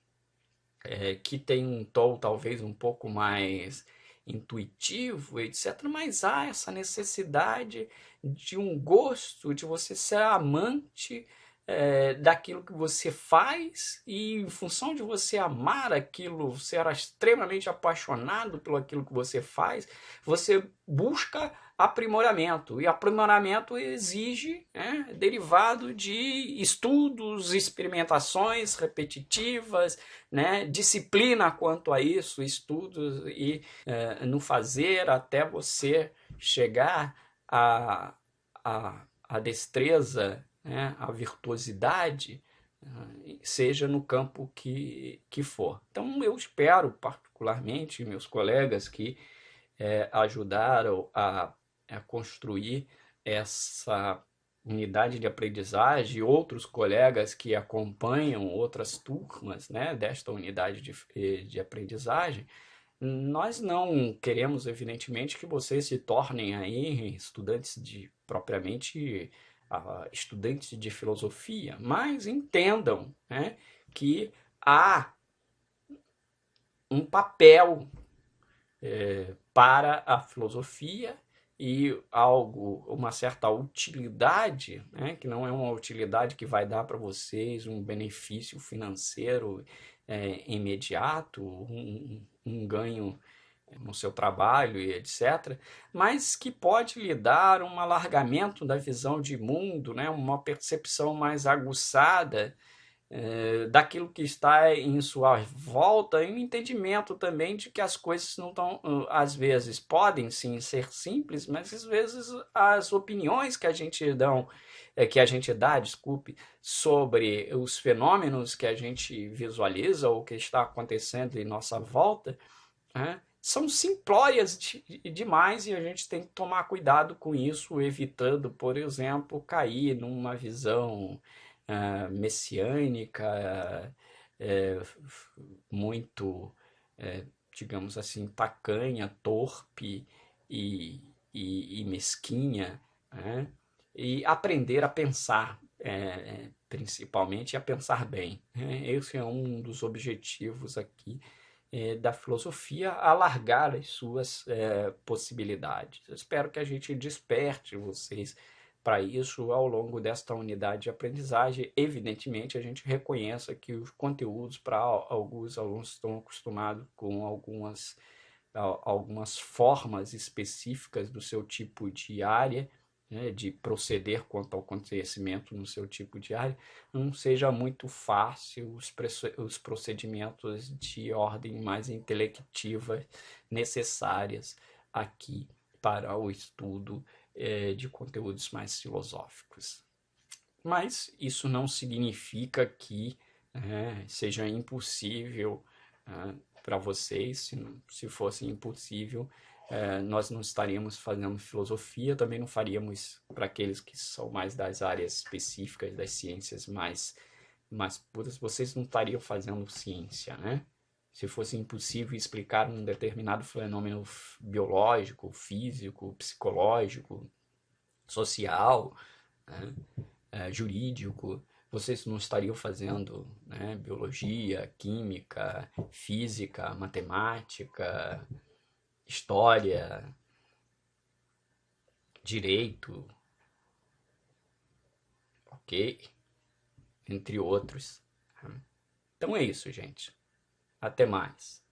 que tem um tom talvez um pouco mais intuitivo, etc. Mas há essa necessidade de um gosto, de você ser amante daquilo que você faz, e em função de você amar aquilo, você era extremamente apaixonado pelo aquilo que você faz, você busca aprimoramento, e aprimoramento exige, né, derivado de estudos, experimentações repetitivas, né, disciplina quanto a isso, estudos e no fazer até você chegar à destreza, né, à virtuosidade, seja no campo que for. Então eu espero particularmente meus colegas que ajudaram a construir essa unidade de aprendizagem, e outros colegas que acompanham outras turmas, né, desta unidade de aprendizagem. Nós não queremos, evidentemente, que vocês se tornem aí estudantes de propriamente estudantes de filosofia, mas entendam, né, que há um papel para a filosofia e algo, uma certa utilidade, né, que não é uma utilidade que vai dar para vocês um benefício financeiro imediato, um ganho no seu trabalho e etc., mas que pode lhe dar um alargamento da visão de mundo, né, uma percepção mais aguçada daquilo que está em sua volta, e um entendimento também de que as coisas não estão, às vezes, podem sim ser simples, mas às vezes as opiniões que a gente dá, desculpe, sobre os fenômenos que a gente visualiza ou que está acontecendo em nossa volta, né, são simplórias demais, e a gente tem que tomar cuidado com isso, evitando, por exemplo, cair numa visão messiânica, é, muito, digamos assim, tacanha, torpe e mesquinha, né? E aprender a pensar, principalmente a pensar bem, né? Esse é um dos objetivos aqui da filosofia, alargar as suas possibilidades. Eu espero que a gente desperte vocês para isso ao longo desta unidade de aprendizagem. Evidentemente, a gente reconheça que os conteúdos para alguns alunos estão acostumados com algumas formas específicas do seu tipo de área, né, de proceder quanto ao conhecimento no seu tipo de área, não seja muito fácil os procedimentos de ordem mais intelectiva necessárias aqui para o estudo de conteúdos mais filosóficos. Mas isso não significa que seja impossível para vocês. Se fosse impossível, nós não estaríamos fazendo filosofia, também não faríamos para aqueles que são mais das áreas específicas, das ciências mais puras, vocês não estariam fazendo ciência, né? Se fosse impossível explicar um determinado fenômeno biológico, físico, psicológico, social, né, jurídico, vocês não estariam fazendo, né, biologia, química, física, matemática, história, direito, ok? Entre outros. Então é isso, gente. Até mais.